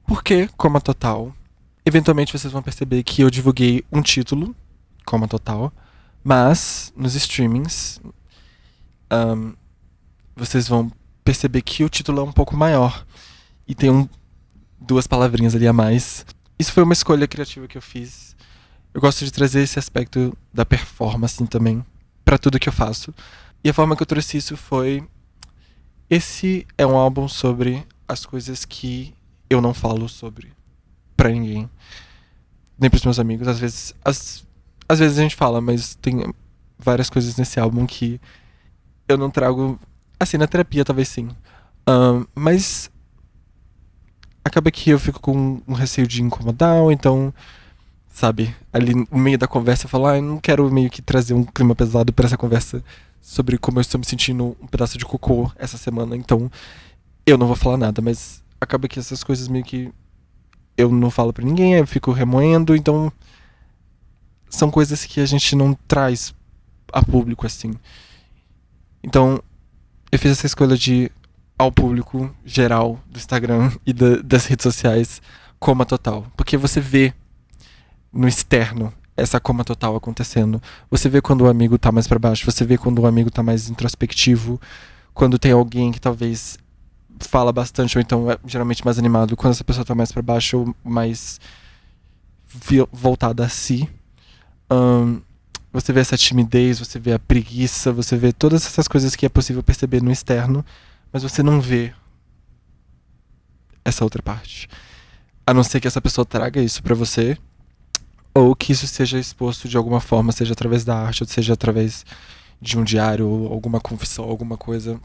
Porque, Coma Total, eventualmente vocês vão perceber que eu divulguei um título, Coma Total, mas nos streamings ahn, vocês vão perceber que o título é um pouco maior e tem duas palavrinhas ali a mais. Isso foi uma escolha criativa que eu fiz. Eu gosto de trazer esse aspecto da performance também pra tudo que eu faço. E a forma que eu trouxe isso foi: esse é um álbum sobre as coisas que eu não falo sobre pra ninguém, nem pros meus amigos. Às vezes a gente fala, mas tem várias coisas nesse álbum que eu não trago. Assim, na terapia talvez sim. Mas acaba que eu fico com um receio de incomodar, ou então, sabe, ali no meio da conversa eu falo, eu não quero meio que trazer um clima pesado pra essa conversa sobre como eu estou me sentindo um pedaço de cocô essa semana, então eu não vou falar nada, mas acaba que essas coisas meio que eu não falo pra ninguém, eu fico remoendo, então são coisas que a gente não traz a público assim. Então, eu fiz essa escolha de ao público geral do Instagram e das redes sociais coma total. Porque você vê no externo essa coma total acontecendo. Você vê quando o amigo tá mais pra baixo, você vê quando o amigo tá mais introspectivo, quando tem alguém que talvez fala bastante, ou então é geralmente mais animado, quando essa pessoa tá mais pra baixo ou mais voltada a si. Você vê essa timidez, você vê a preguiça, você vê todas essas coisas que é possível perceber no externo, mas você não vê essa outra parte. A não ser que essa pessoa traga isso pra você, ou que isso seja exposto de alguma forma, seja através da arte, ou seja através de um diário, ou alguma confissão, alguma coisa.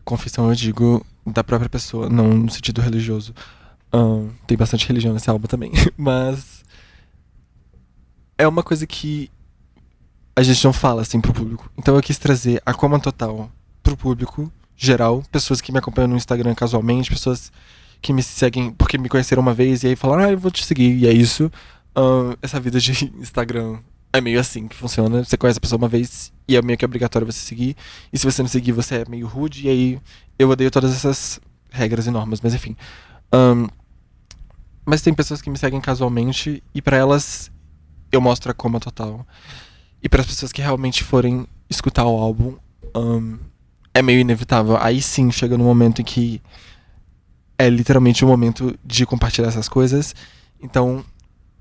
Confissão, eu digo, da própria pessoa, não no sentido religioso. Tem bastante religião nesse álbum também, mas é uma coisa que a gente não fala assim pro público. Então eu quis trazer a Coma Total pro público geral, pessoas que me acompanham no Instagram casualmente, pessoas que me seguem porque me conheceram uma vez e aí falaram, eu vou te seguir, e é isso. Essa vida de Instagram é meio assim que funciona. Você conhece a pessoa uma vez e é meio que obrigatório você seguir. E se você não seguir, você é meio rude, e aí eu odeio todas essas regras e normas, mas enfim. Mas tem pessoas que me seguem casualmente e pra elas eu mostro a Coma Total. E para as pessoas que realmente forem escutar o álbum, é meio inevitável. Aí sim chega no momento em que é literalmente o momento de compartilhar essas coisas. Então,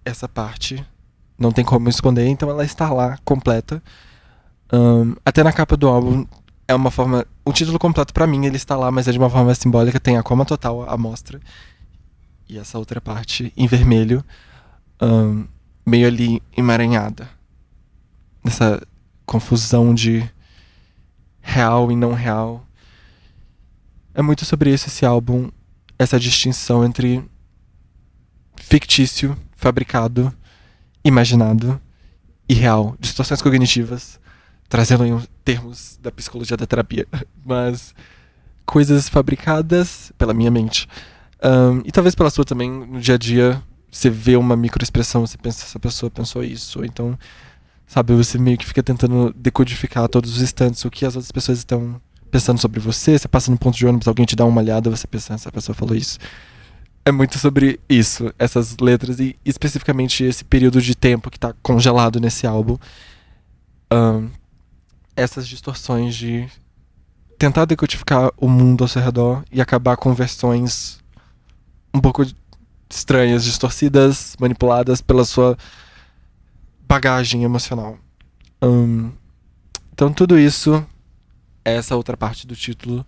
essa parte não tem como esconder, então ela está lá, completa. Até na capa do álbum é uma forma. O título completo pra mim ele está lá, mas é de uma forma simbólica. Tem a Coma Total, a mostra. E essa outra parte em vermelho, meio ali emaranhada. Nessa confusão de real e não real. É muito sobre isso esse álbum, essa distinção entre fictício, fabricado, imaginado e real. Distorções cognitivas, trazendo em termos da psicologia da terapia. Mas coisas fabricadas pela minha mente. E talvez pela sua também, no dia a dia, você vê uma microexpressão, você pensa, essa pessoa pensou isso, ou então, sabe, você meio que fica tentando decodificar a todos os instantes o que as outras pessoas estão pensando sobre você. Você passa no ponto de ônibus, alguém te dá uma olhada, você pensa, essa pessoa falou isso. É muito sobre isso, essas letras, e especificamente esse período de tempo que tá congelado nesse álbum. Essas distorções de tentar decodificar o mundo ao seu redor e acabar com versões um pouco estranhas, distorcidas, manipuladas pela sua bagagem emocional. Então tudo isso é essa outra parte do título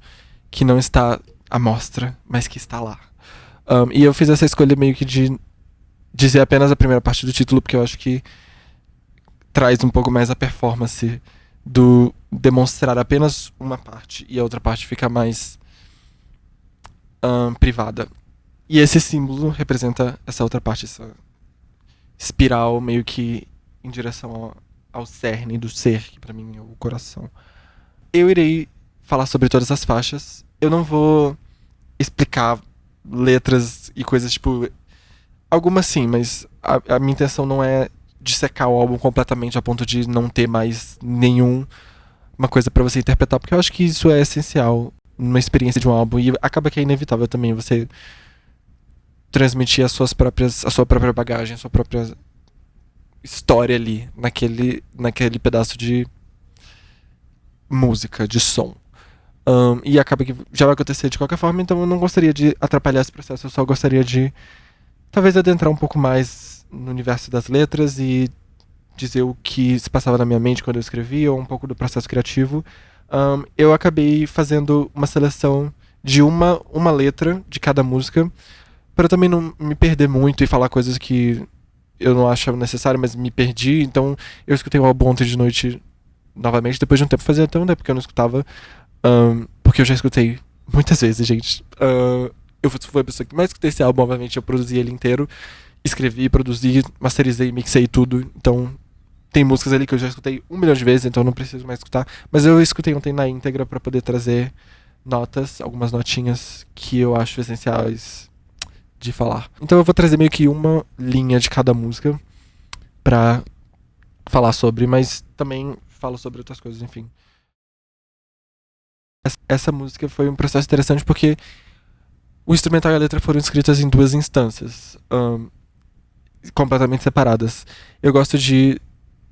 que não está à mostra, mas que está lá. E eu fiz essa escolha meio que de dizer apenas a primeira parte do título, porque eu acho que traz um pouco mais a performance do demonstrar apenas uma parte e a outra parte fica mais privada. E esse símbolo representa essa outra parte, essa espiral meio que em direção ao cerne do ser, que pra mim é o coração. Eu irei falar sobre todas as faixas. Eu não vou explicar letras e coisas tipo. Algumas sim, mas a minha intenção não é dissecar o álbum completamente a ponto de não ter mais nenhuma coisa pra você interpretar, porque eu acho que isso é essencial numa experiência de um álbum e acaba que é inevitável também você transmitir a sua própria bagagem, a sua própria história ali, naquele pedaço de música, de som. E acaba que já vai acontecer de qualquer forma, então eu não gostaria de atrapalhar esse processo, eu só gostaria de talvez adentrar um pouco mais no universo das letras e dizer o que se passava na minha mente quando eu escrevia, ou um pouco do processo criativo. Eu acabei fazendo uma seleção de uma letra de cada música, para também não me perder muito e falar coisas que eu não achava necessário, mas me perdi. Então eu escutei o álbum ontem de noite novamente, depois de um tempo. Fazia até um tempo que eu não escutava, porque eu já escutei muitas vezes, gente. Eu fui a pessoa que mais escutei esse álbum, obviamente. Eu produzi ele inteiro, escrevi, produzi, masterizei, mixei tudo. Então tem músicas ali que eu já escutei 1 milhão de vezes, então eu não preciso mais escutar. Mas eu escutei ontem na íntegra pra poder trazer notas, algumas notinhas que eu acho essenciais de falar. Então eu vou trazer meio que uma linha de cada música pra falar sobre, mas também falo sobre outras coisas, enfim. Essa música foi um processo interessante porque o instrumental e a letra foram escritas em 2 instâncias, completamente separadas. Eu gosto de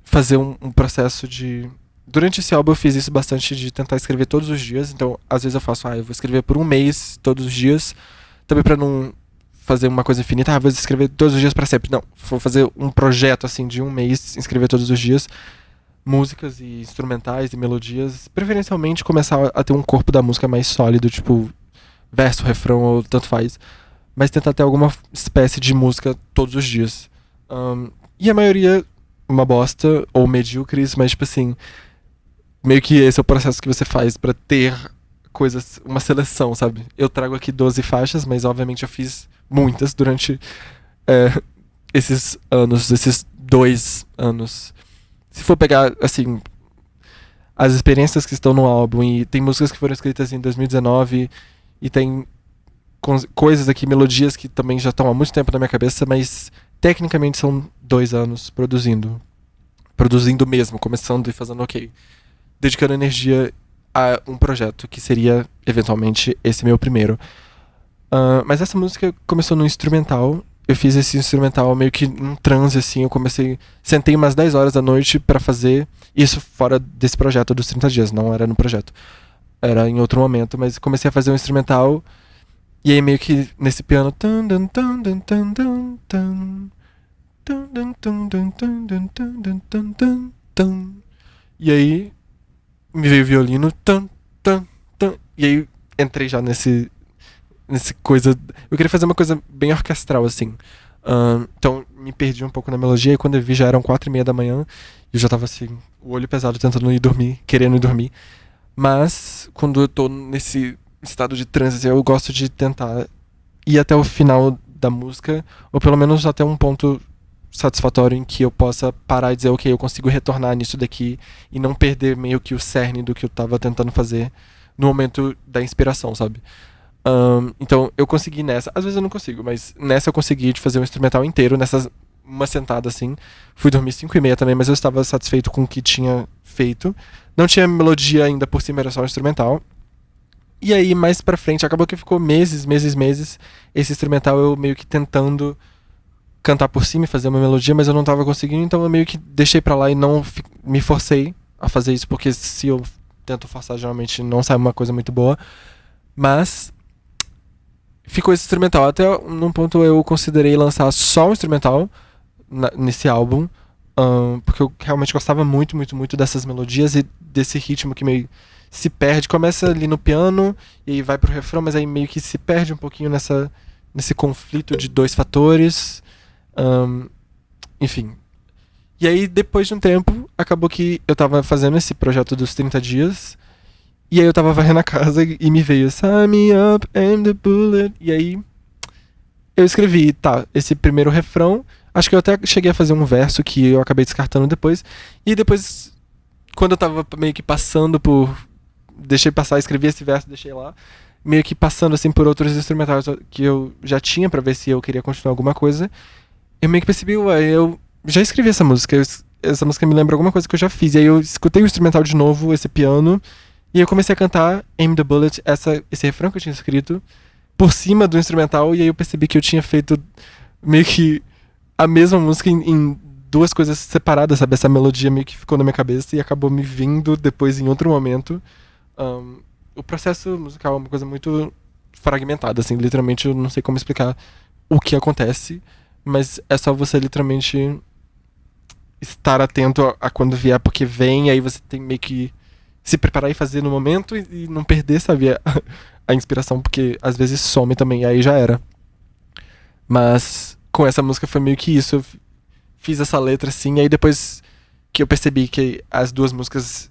fazer um processo de... Durante esse álbum eu fiz isso bastante, de tentar escrever todos os dias. Então, às vezes eu faço, eu vou escrever por 1 mês, todos os dias. Também pra não fazer uma coisa infinita, vou escrever todos os dias pra sempre. Não, vou fazer um projeto, assim, de 1 mês, escrever todos os dias. Músicas e instrumentais e melodias. Preferencialmente começar a ter um corpo da música mais sólido, tipo, verso, refrão, ou tanto faz. Mas tentar ter alguma espécie de música todos os dias. E a maioria, uma bosta, ou medíocres, mas tipo assim... Meio que esse é o processo que você faz pra ter coisas, uma seleção, sabe? Eu trago aqui 12 faixas, mas obviamente eu fiz muitas durante esses anos, esses 2 anos. Se for pegar, assim, as experiências que estão no álbum, e tem músicas que foram escritas em 2019, e tem coisas aqui, melodias que também já estão há muito tempo na minha cabeça, mas tecnicamente são 2 anos produzindo. Produzindo mesmo, começando e fazendo ok. Dedicando energia a um projeto que seria, eventualmente, esse meu primeiro. Mas essa música começou no instrumental. Eu fiz esse instrumental meio que num transe, assim. Eu sentei umas 10 horas da noite pra fazer isso fora desse projeto dos 30 dias. Não era no projeto. Era em outro momento, mas comecei a fazer um instrumental. E aí meio que nesse piano... E aí... me veio o violino, e aí entrei já nesse coisa... Eu queria fazer uma coisa bem orquestral, assim. Então me perdi um pouco na melodia, e quando eu vi já eram 4:30 da manhã, e eu já tava assim, o olho pesado, tentando ir dormir, querendo ir dormir. Mas, quando eu tô nesse estado de transe, eu gosto de tentar ir até o final da música, ou pelo menos até um ponto satisfatório em que eu possa parar e dizer, ok, eu consigo retornar nisso daqui e não perder meio que o cerne do que eu tava tentando fazer no momento da inspiração, sabe? Então eu consegui nessa, às vezes eu não consigo, mas nessa eu consegui de fazer um instrumental inteiro, uma sentada assim. Fui dormir 5:30 também, mas eu estava satisfeito com o que tinha feito. Não tinha melodia ainda por cima, era só um instrumental. E aí mais pra frente, acabou que ficou meses, esse instrumental eu meio que tentando cantar por cima e fazer uma melodia, mas eu não tava conseguindo, então eu meio que deixei pra lá e não me forcei a fazer isso, porque se eu tento forçar, geralmente não sai uma coisa muito boa. Mas ficou esse instrumental. Até num ponto eu considerei lançar só o instrumental nesse álbum, porque eu realmente gostava muito, muito, muito dessas melodias e desse ritmo que meio se perde. Começa ali no piano e aí vai pro refrão, mas aí meio que se perde um pouquinho nesse conflito de 2 fatores. Enfim. E aí, depois de um tempo, acabou que eu tava fazendo esse projeto dos 30 dias. E aí eu tava varrendo a casa e me veio Sign me up, aim the bullet. E aí eu escrevi, esse primeiro refrão. Acho que eu até cheguei a fazer um verso que eu acabei descartando depois. E depois, quando eu tava meio que passando por... Deixei passar, escrevi esse verso, deixei lá. Meio que passando assim por outros instrumentais que eu já tinha pra ver se eu queria continuar alguma coisa. Eu meio que percebi, eu já escrevi essa música. Essa música me lembra alguma coisa que eu já fiz. E aí eu escutei o instrumental de novo, esse piano. E eu comecei a cantar Aim the Bullet, esse refrão que eu tinha escrito. por cima do instrumental, e aí eu percebi que eu tinha feito meio que a mesma música em duas coisas separadas, sabe? Essa melodia meio que ficou na minha cabeça e acabou me vindo depois em outro momento. Um, o processo musical é uma coisa muito fragmentada, assim, literalmente eu não sei como explicar o que acontece, mas é só você literalmente estar atento a quando vier, porque vem, aí você tem meio que se preparar e fazer no momento e não perder, sabe, a inspiração, porque às vezes some também, aí já era. Mas com essa música foi meio que isso, eu fiz essa letra assim, aí depois que eu percebi que as duas músicas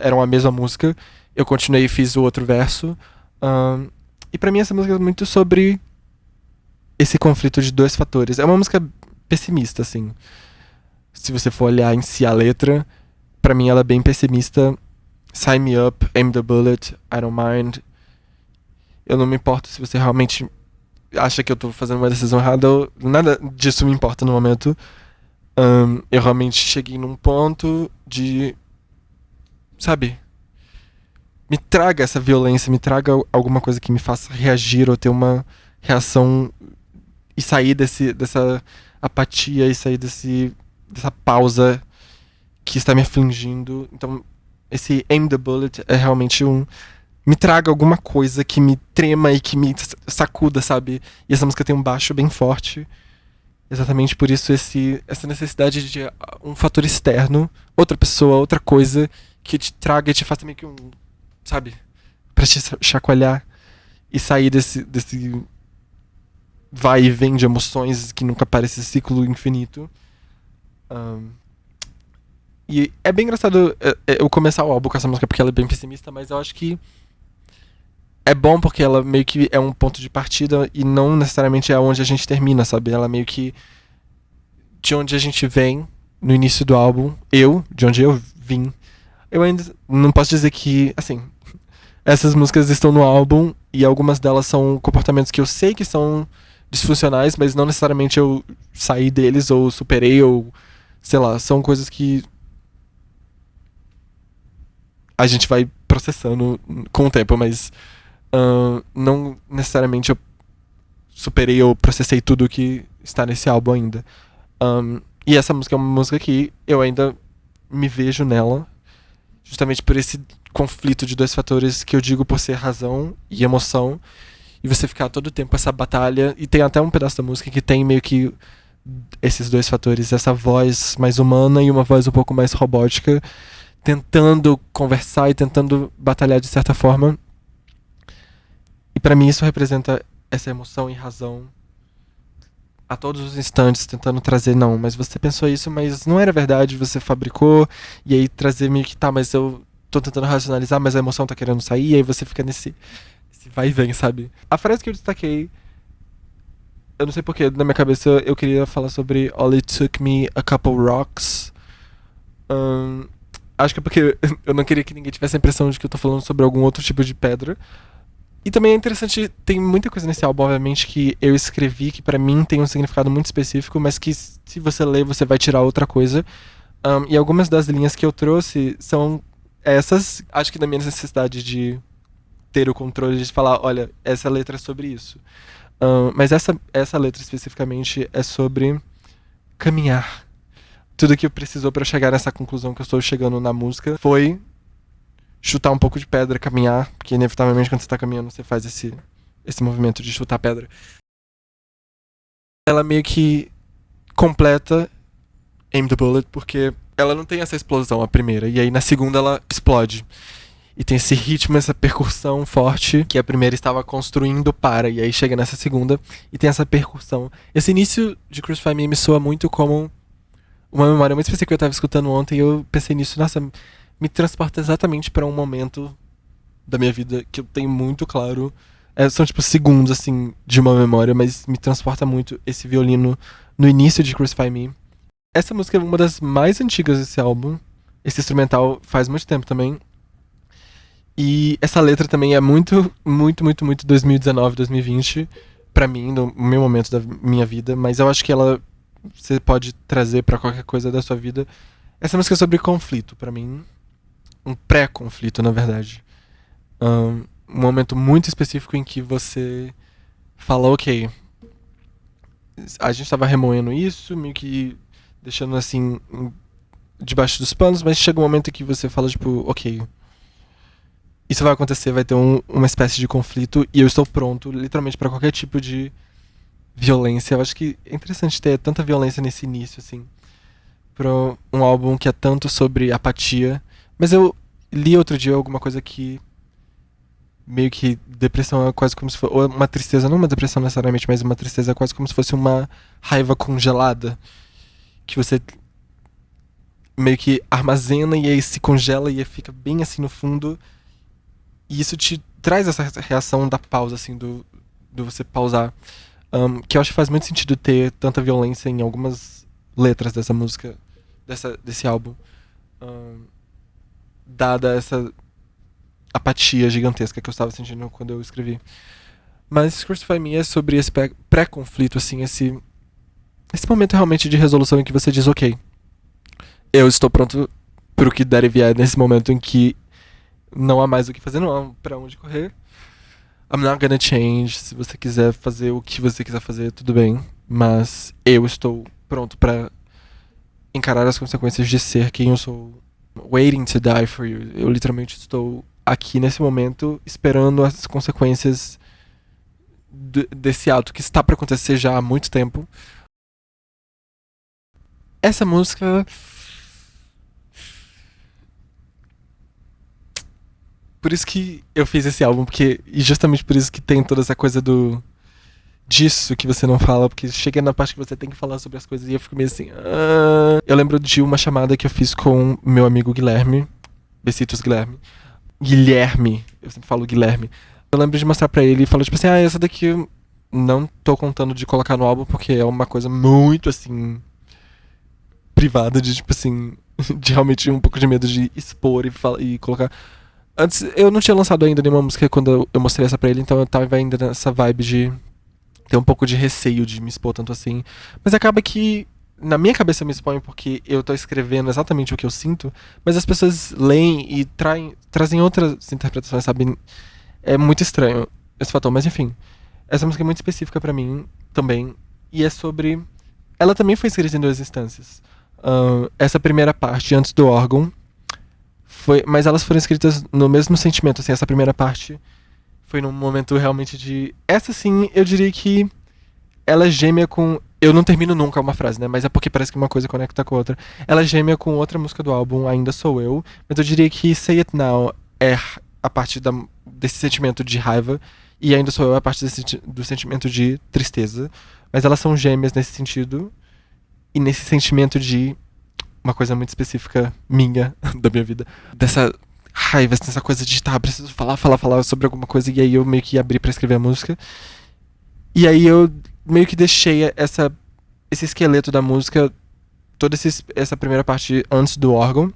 eram a mesma música, eu continuei e fiz o outro verso. Ahn, e pra mim essa música é muito sobre esse conflito de dois fatores. É uma música pessimista, assim. Se você for olhar em si a letra, pra mim ela é bem pessimista. Sign me up, aim the bullet, I don't mind. Eu não me importo se você realmente acha que eu tô fazendo uma decisão errada. Nada disso me importa no momento. Eu realmente cheguei num ponto de, sabe, me traga essa violência, me traga alguma coisa que me faça reagir ou ter uma reação e sair dessa apatia e sair dessa pausa que está me afligindo. Então, esse Aim the Bullet é realmente me traga alguma coisa que me trema e que me sacuda, sabe? E essa música tem um baixo bem forte. Exatamente por isso essa necessidade de um fator externo, outra pessoa, outra coisa, que te traga e te faça meio que sabe? Pra te chacoalhar e sair desse vai e vem de emoções que nunca para esse ciclo infinito. Um, e é bem engraçado eu começar o álbum com essa música porque ela é bem pessimista, mas eu acho que é bom porque ela meio que é um ponto de partida e não necessariamente é onde a gente termina, sabe? Ela meio que de onde a gente vem no início do álbum, de onde eu vim. Eu ainda não posso dizer que, assim, essas músicas estão no álbum e algumas delas são comportamentos que eu sei que são disfuncionais, mas não necessariamente eu saí deles ou superei ou sei lá, são coisas que a gente vai processando com o tempo, mas não necessariamente eu superei ou processei tudo que está nesse álbum ainda. E essa música é uma música que eu ainda me vejo nela, justamente por esse conflito de dois fatores que eu digo por ser razão e emoção, e você ficar todo o tempo com essa batalha, e tem até um pedaço da música que tem meio que esses dois fatores, essa voz mais humana e uma voz um pouco mais robótica, tentando conversar e tentando batalhar de certa forma. E pra mim isso representa essa emoção e razão a todos os instantes, tentando trazer, não, mas você pensou isso, mas não era verdade, você fabricou, e aí trazer meio que, tá, mas eu tô tentando racionalizar, mas a emoção tá querendo sair, e aí você fica nesse vai e vem, sabe? A frase que eu destaquei, eu não sei porque, na minha cabeça eu queria falar sobre All It Took Me a Couple Rocks. Acho que é porque eu não queria que ninguém tivesse a impressão de que eu tô falando sobre algum outro tipo de pedra. E também é interessante, tem muita coisa nesse álbum, obviamente, que eu escrevi que pra mim tem um significado muito específico, mas que se você ler, você vai tirar outra coisa. E algumas das linhas que eu trouxe são essas, acho que da minha necessidade de ter o controle de falar, olha, essa letra é sobre isso. Mas essa letra especificamente é sobre caminhar. Tudo que precisou pra chegar nessa conclusão que eu estou chegando na música foi chutar um pouco de pedra, caminhar, porque inevitavelmente quando você tá caminhando você faz esse movimento de chutar pedra. Ela meio que completa Aim the Bullet, porque ela não tem essa explosão, a primeira, e aí na segunda ela explode. E tem esse ritmo, essa percussão forte que a primeira estava construindo para, e aí chega nessa segunda e tem essa percussão. Esse início de Crucify Me soa muito como uma memória muito específica que eu tava escutando ontem e eu pensei nisso, nossa, me transporta exatamente pra um momento da minha vida que eu tenho muito claro. São tipo segundos, assim, de uma memória, mas me transporta muito esse violino no início de Crucify Me. Essa música é uma das mais antigas desse álbum. Esse instrumental faz muito tempo também. E essa letra também é muito, muito, muito, muito 2019, 2020 pra mim, no meu momento da minha vida, mas eu acho que ela você pode trazer pra qualquer coisa da sua vida. Essa música é sobre conflito, pra mim. Um pré-conflito, na verdade. um momento muito específico em que você fala, ok, a gente tava remoendo isso, meio que deixando assim debaixo dos panos, mas chega um momento em que você fala, tipo, ok, isso vai acontecer, vai ter uma espécie de conflito e eu estou pronto, literalmente, pra qualquer tipo de violência. Eu acho que é interessante ter tanta violência nesse início, assim, pra um álbum que é tanto sobre apatia. Mas eu li outro dia alguma coisa que meio que depressão é quase como se fosse. Ou uma tristeza, não uma depressão necessariamente, mas uma tristeza é quase como se fosse uma raiva congelada. Que você meio que armazena e aí se congela e aí fica bem assim no fundo. E isso te traz essa reação da pausa, assim, do você pausar. Que eu acho que faz muito sentido ter tanta violência em algumas letras dessa música, desse álbum. Um, Dada essa apatia gigantesca que eu estava sentindo quando eu escrevi. Mas Crucify Me é sobre esse pré-conflito, assim, esse momento realmente de resolução em que você diz, ok, eu estou pronto pro que der e vier nesse momento em que não há mais o que fazer, não há pra onde correr. I'm not gonna change. Se você quiser fazer o que você quiser fazer, tudo bem. Mas eu estou pronto pra encarar as consequências de ser quem eu sou. Waiting to die for you. Eu literalmente estou aqui nesse momento esperando as consequências desse ato que está pra acontecer já há muito tempo. Essa música. Por isso que eu fiz esse álbum, porque. E justamente por isso que tem toda essa coisa do. Disso que você não fala, porque chega na parte que você tem que falar sobre as coisas e eu fico meio assim. Ah. Eu lembro de uma chamada que eu fiz com meu amigo Guilherme. Besitos, Guilherme. Guilherme. Eu sempre falo Guilherme. Eu lembro de mostrar pra ele e falar, tipo assim, essa daqui eu não tô contando de colocar no álbum porque é uma coisa muito assim. Privada, de tipo assim. De realmente um pouco de medo de expor e colocar. Antes, eu não tinha lançado ainda nenhuma música quando eu mostrei essa pra ele, então eu tava ainda nessa vibe de ter um pouco de receio de me expor tanto assim. Mas acaba que, na minha cabeça, eu me exponho porque eu tô escrevendo exatamente o que eu sinto, mas as pessoas leem e trazem outras interpretações, sabe? É muito estranho esse fator, mas enfim. Essa música é muito específica pra mim também, e é sobre. Ela também foi escrita em duas instâncias. Essa primeira parte, antes do órgão, foi, mas elas foram escritas no mesmo sentimento, assim, essa primeira parte foi num momento realmente de. Essa sim, eu diria que ela é gêmea com. Eu não termino nunca uma frase, né? Mas é porque parece que uma coisa conecta com a outra. Ela é gêmea com outra música do álbum, Ainda Sou Eu. Mas eu diria que Say It Now é a parte desse sentimento de raiva. E Ainda Sou Eu é a parte do sentimento de tristeza. Mas elas são gêmeas nesse sentido. E nesse sentimento de uma coisa muito específica minha, da minha vida. Dessa raiva, dessa coisa de preciso falar sobre alguma coisa. E aí eu meio que abri pra escrever a música. E aí eu meio que deixei esse esqueleto da música, toda essa primeira parte antes do órgão.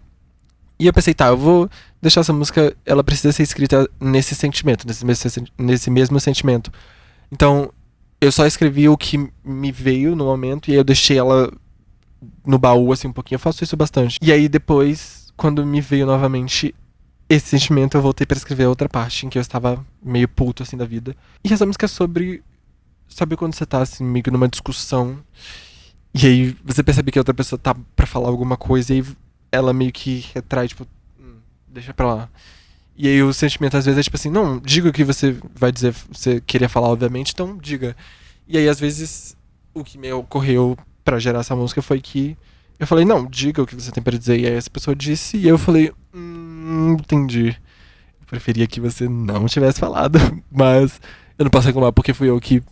E eu pensei, tá, eu vou deixar essa música, ela precisa ser escrita nesse sentimento, nesse mesmo sentimento. Então, eu só escrevi o que me veio no momento e aí eu deixei ela no baú, assim, um pouquinho. Eu faço isso bastante. E aí depois, quando me veio novamente esse sentimento, eu voltei pra escrever a outra parte em que eu estava meio puto, assim, da vida. E essa música é sobre. Sabe quando você tá, assim, meio que numa discussão e aí você percebe que a outra pessoa tá pra falar alguma coisa e aí ela meio que retrai, tipo, deixa pra lá. E aí o sentimento às vezes é tipo assim, não, diga o que você vai dizer, você queria falar, obviamente, então diga. E aí às vezes o que me ocorreu pra gerar essa música foi que eu falei, não, diga o que você tem pra dizer. E aí essa pessoa disse e eu falei, entendi. Eu preferia que você não tivesse falado, mas eu não posso reclamar porque fui eu que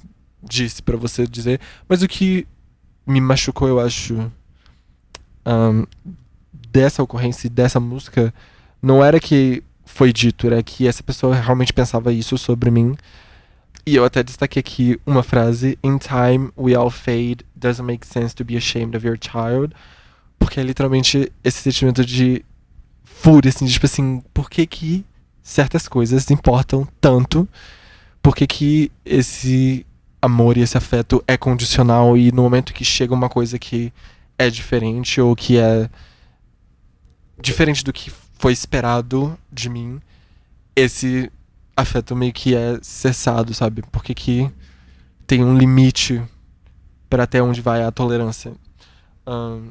disse pra você dizer. Mas o que me machucou, eu acho, ahn, dessa ocorrência e dessa música, não era que foi dito, era que essa pessoa realmente pensava isso sobre mim. E eu até destaquei aqui uma frase: In time we all fade, doesn't make sense to be ashamed of your child. Porque é literalmente esse sentimento de fúria, assim, de tipo assim, por que que certas coisas importam tanto? Por que que esse amor e esse afeto é condicional e no momento que chega uma coisa que é diferente ou que é diferente do que foi esperado de mim, esse afeto meio que é cessado, sabe? Por que que tem um limite pra até onde vai a tolerância. Ahn,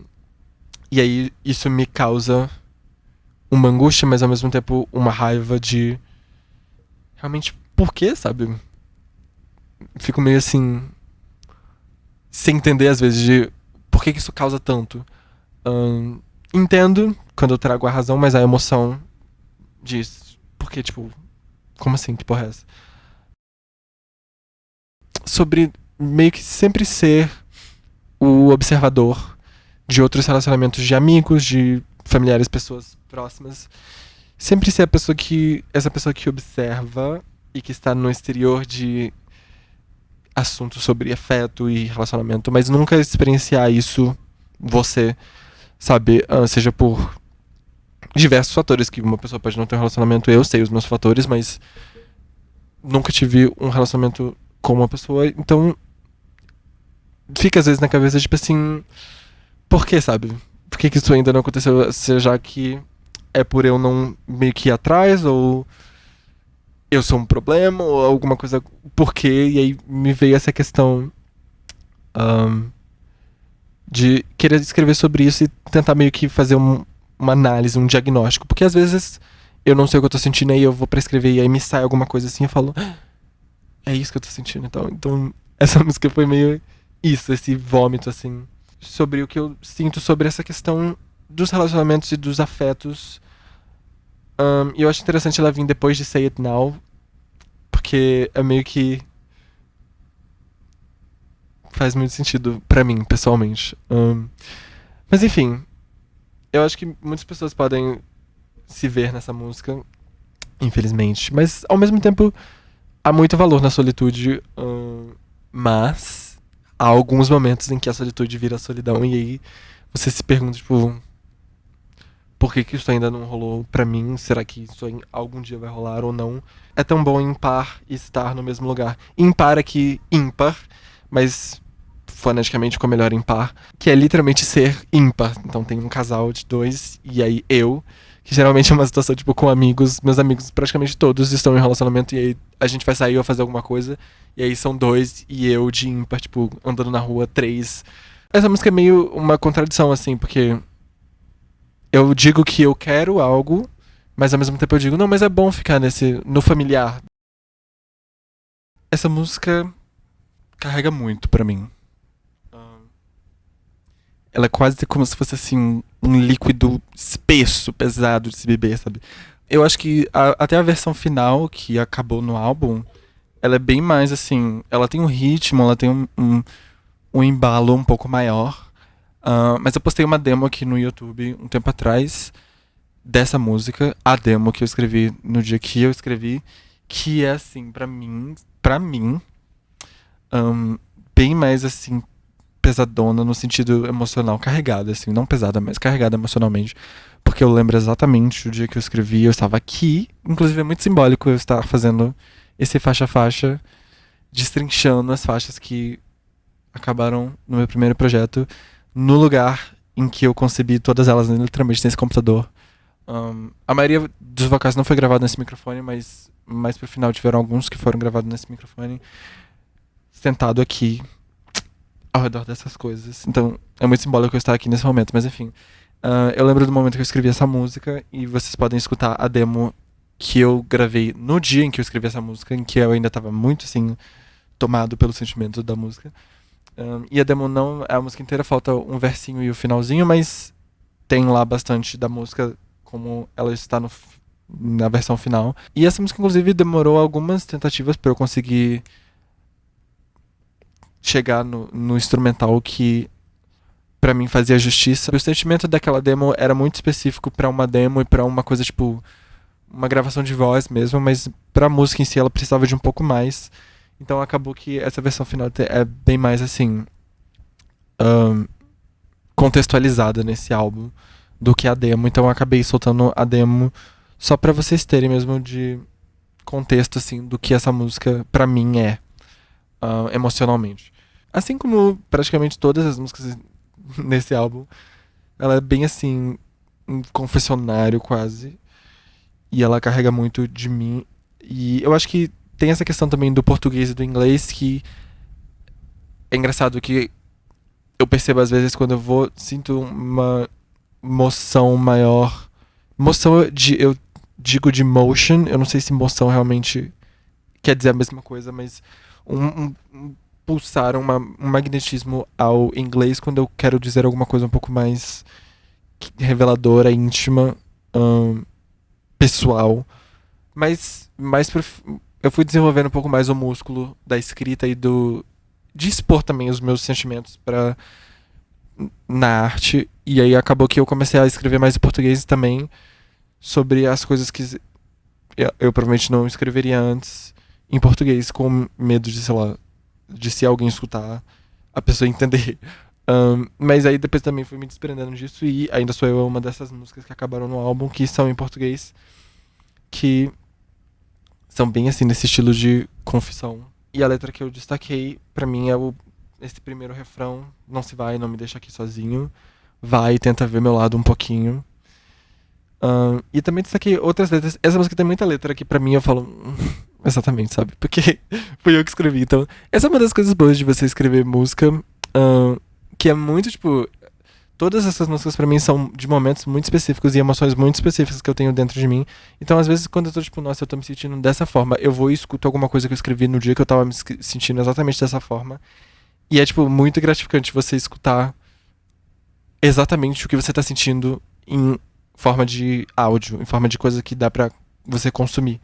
e aí isso me causa uma angústia, mas ao mesmo tempo uma raiva de realmente por quê, sabe? Fico meio assim, sem entender às vezes de por que que isso causa tanto. Ahn, entendo quando eu trago a razão, mas a emoção diz, porque tipo, como assim, que porra é essa? Sobre meio que sempre ser o observador de outros relacionamentos de amigos, de familiares, pessoas próximas. Sempre ser essa pessoa que observa e que está no exterior de assuntos sobre afeto e relacionamento, mas nunca experienciar isso você, sabe? Seja por diversos fatores que uma pessoa pode não ter um relacionamento, eu sei os meus fatores, mas nunca tive um relacionamento com uma pessoa, então fica às vezes na cabeça, tipo assim, por que, sabe? Por que isso ainda não aconteceu? Seja que é por eu não meio que ir atrás, ou eu sou um problema, ou alguma coisa. Por quê? E aí me veio essa questão ahn, de querer escrever sobre isso e tentar meio que fazer uma análise, um diagnóstico. Porque às vezes eu não sei o que eu tô sentindo, aí eu vou pra escrever e aí me sai alguma coisa assim e eu falo, é isso que eu tô sentindo. Então essa música foi meio isso, esse vômito, assim, sobre o que eu sinto sobre essa questão dos relacionamentos e dos afetos. E eu acho interessante ela vir depois de Say It Now, porque é meio que faz muito sentido pra mim, pessoalmente. Mas enfim, eu acho que muitas pessoas podem se ver nessa música, infelizmente. Mas ao mesmo tempo, há muito valor na solitude. Mas há alguns momentos em que a solitude vira solidão e aí você se pergunta, tipo, por que que isso ainda não rolou pra mim? Será que isso algum dia vai rolar ou não? É tão bom impar e estar no mesmo lugar. Impar aqui, ímpar, mas foneticamente ficou melhor impar, que é literalmente ser ímpar. Então tem um casal de dois e aí eu, que geralmente é uma situação tipo com amigos, meus amigos praticamente todos estão em relacionamento e aí a gente vai sair ou fazer alguma coisa e aí são dois e eu de ímpar, tipo, andando na rua, três. Essa música é meio uma contradição, assim, porque eu digo que eu quero algo, mas ao mesmo tempo eu digo, não, mas é bom ficar no familiar. Essa música carrega muito pra mim. Ela é quase como se fosse assim um líquido espesso, pesado de se beber, sabe? Eu acho que até a versão final que acabou no álbum, ela é bem mais assim, ela tem um ritmo, ela tem um embalo um pouco maior. Mas eu postei uma demo aqui no YouTube um tempo atrás dessa música, a demo que eu escrevi no dia que eu escrevi, que é assim, pra mim, bem mais assim, pesadona no sentido emocional, carregada, assim, não pesada, mas carregada emocionalmente. Porque eu lembro exatamente o dia que eu escrevi, eu estava aqui, inclusive é muito simbólico eu estar fazendo esse faixa-faixa, destrinchando as faixas que acabaram no meu primeiro projeto, no lugar em que eu concebi todas elas, né, literalmente nesse computador. A maioria dos vocais não foi gravado nesse microfone, mas mais pro final tiveram alguns que foram gravados nesse microfone, sentado aqui, ao redor dessas coisas. Então é muito simbólico eu estar aqui nesse momento, mas enfim. Eu lembro do momento que eu escrevi essa música e vocês podem escutar a demo que eu gravei no dia em que eu escrevi essa música, em que eu ainda tava muito assim, tomado pelo sentimento da música. E a demo não é a música inteira, falta um versinho e o finalzinho, mas tem lá bastante da música como ela está na versão final. E essa música, inclusive, demorou algumas tentativas para eu conseguir chegar no instrumental que pra mim fazia justiça. O sentimento daquela demo era muito específico pra uma demo e pra uma coisa tipo uma gravação de voz mesmo, mas pra música em si ela precisava de um pouco mais. Então acabou que essa versão final é bem mais assim ahn, contextualizada nesse álbum do que a demo. Então eu acabei soltando a demo só pra vocês terem mesmo de contexto assim do que essa música pra mim é emocionalmente. Assim como praticamente todas as músicas nesse álbum, ela é bem assim, um confessionário quase. E ela carrega muito de mim. E eu acho que tem essa questão também do português e do inglês que é engraçado que eu percebo às vezes quando eu vou, sinto uma moção maior. Moção, eu digo de motion, eu não sei se moção realmente quer dizer a mesma coisa, mas um pulsar, um magnetismo ao inglês quando eu quero dizer alguma coisa um pouco mais reveladora, íntima, pessoal. Mas eu fui desenvolvendo um pouco mais o músculo da escrita e de expor também os meus sentimentos na arte. E aí acabou que eu comecei a escrever mais em português também sobre as coisas que eu provavelmente não escreveria antes em português, com medo de, sei lá, de se alguém escutar, a pessoa entender. Mas aí depois também fui me desprendendo disso e Ainda Sou Eu é uma dessas músicas que acabaram no álbum, que são em português, que são bem assim, nesse estilo de confissão. E a letra que eu destaquei, pra mim, é esse primeiro refrão: não se vai, não me deixa aqui sozinho. Vai, tenta ver meu lado um pouquinho. E também destaquei outras letras. Essa música tem muita letra que pra mim eu falo exatamente, sabe? Porque fui eu que escrevi. Então, essa é uma das coisas boas de você escrever música. Que é muito, tipo... Todas essas músicas pra mim são de momentos muito específicos e emoções muito específicas que eu tenho dentro de mim. Então, às vezes, quando eu tô tipo, nossa, eu tô me sentindo dessa forma, eu vou e escuto alguma coisa que eu escrevi no dia que eu tava me sentindo exatamente dessa forma. E é, tipo, muito gratificante você escutar exatamente o que você tá sentindo em forma de áudio, em forma de coisa que dá pra você consumir.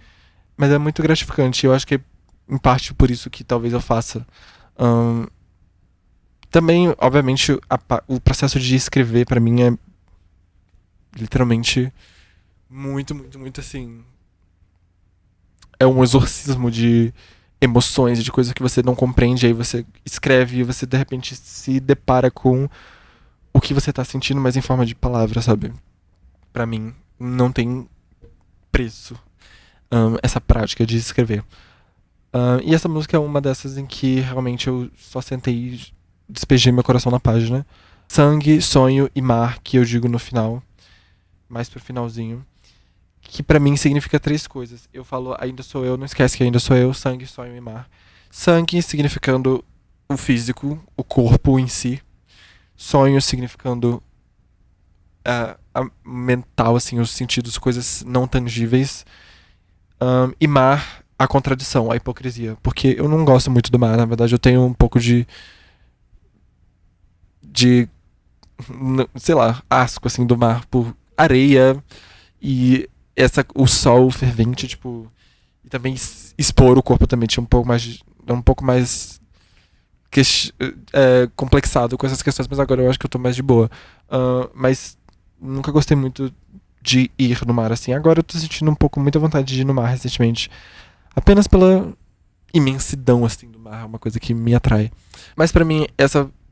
Mas é muito gratificante. Eu acho que é, em parte, por isso que talvez eu faça. Também, obviamente, o processo de escrever pra mim é literalmente muito, muito, muito assim. É um exorcismo de emoções, de coisas que você não compreende. Aí você escreve e você de repente se depara com o que você tá sentindo, mas em forma de palavra, sabe? Pra mim, não tem preço essa prática de escrever. E essa música é uma dessas em que realmente eu só sentei e despejei meu coração na página. Sangue, sonho e mar, que eu digo no final, mais pro finalzinho, que pra mim significa 3 coisas. Eu falo ainda sou eu, não esquece que ainda sou eu, sangue, sonho e mar. Sangue significando o físico, o corpo em si. Sonho significando a mental, assim, os sentidos, coisas não tangíveis. E mar, a contradição, a hipocrisia. Porque eu não gosto muito do mar, na verdade eu tenho um pouco de sei lá, asco, assim, do mar por areia e o sol fervente, tipo, e também expor o corpo também tinha um pouco mais complexado com essas questões, mas agora eu acho que eu tô mais de boa. Mas nunca gostei muito de ir no mar, assim. Agora eu tô sentindo um pouco muita vontade de ir no mar recentemente, apenas pela imensidão, assim, do mar, é uma coisa que me atrai. Mas pra mim,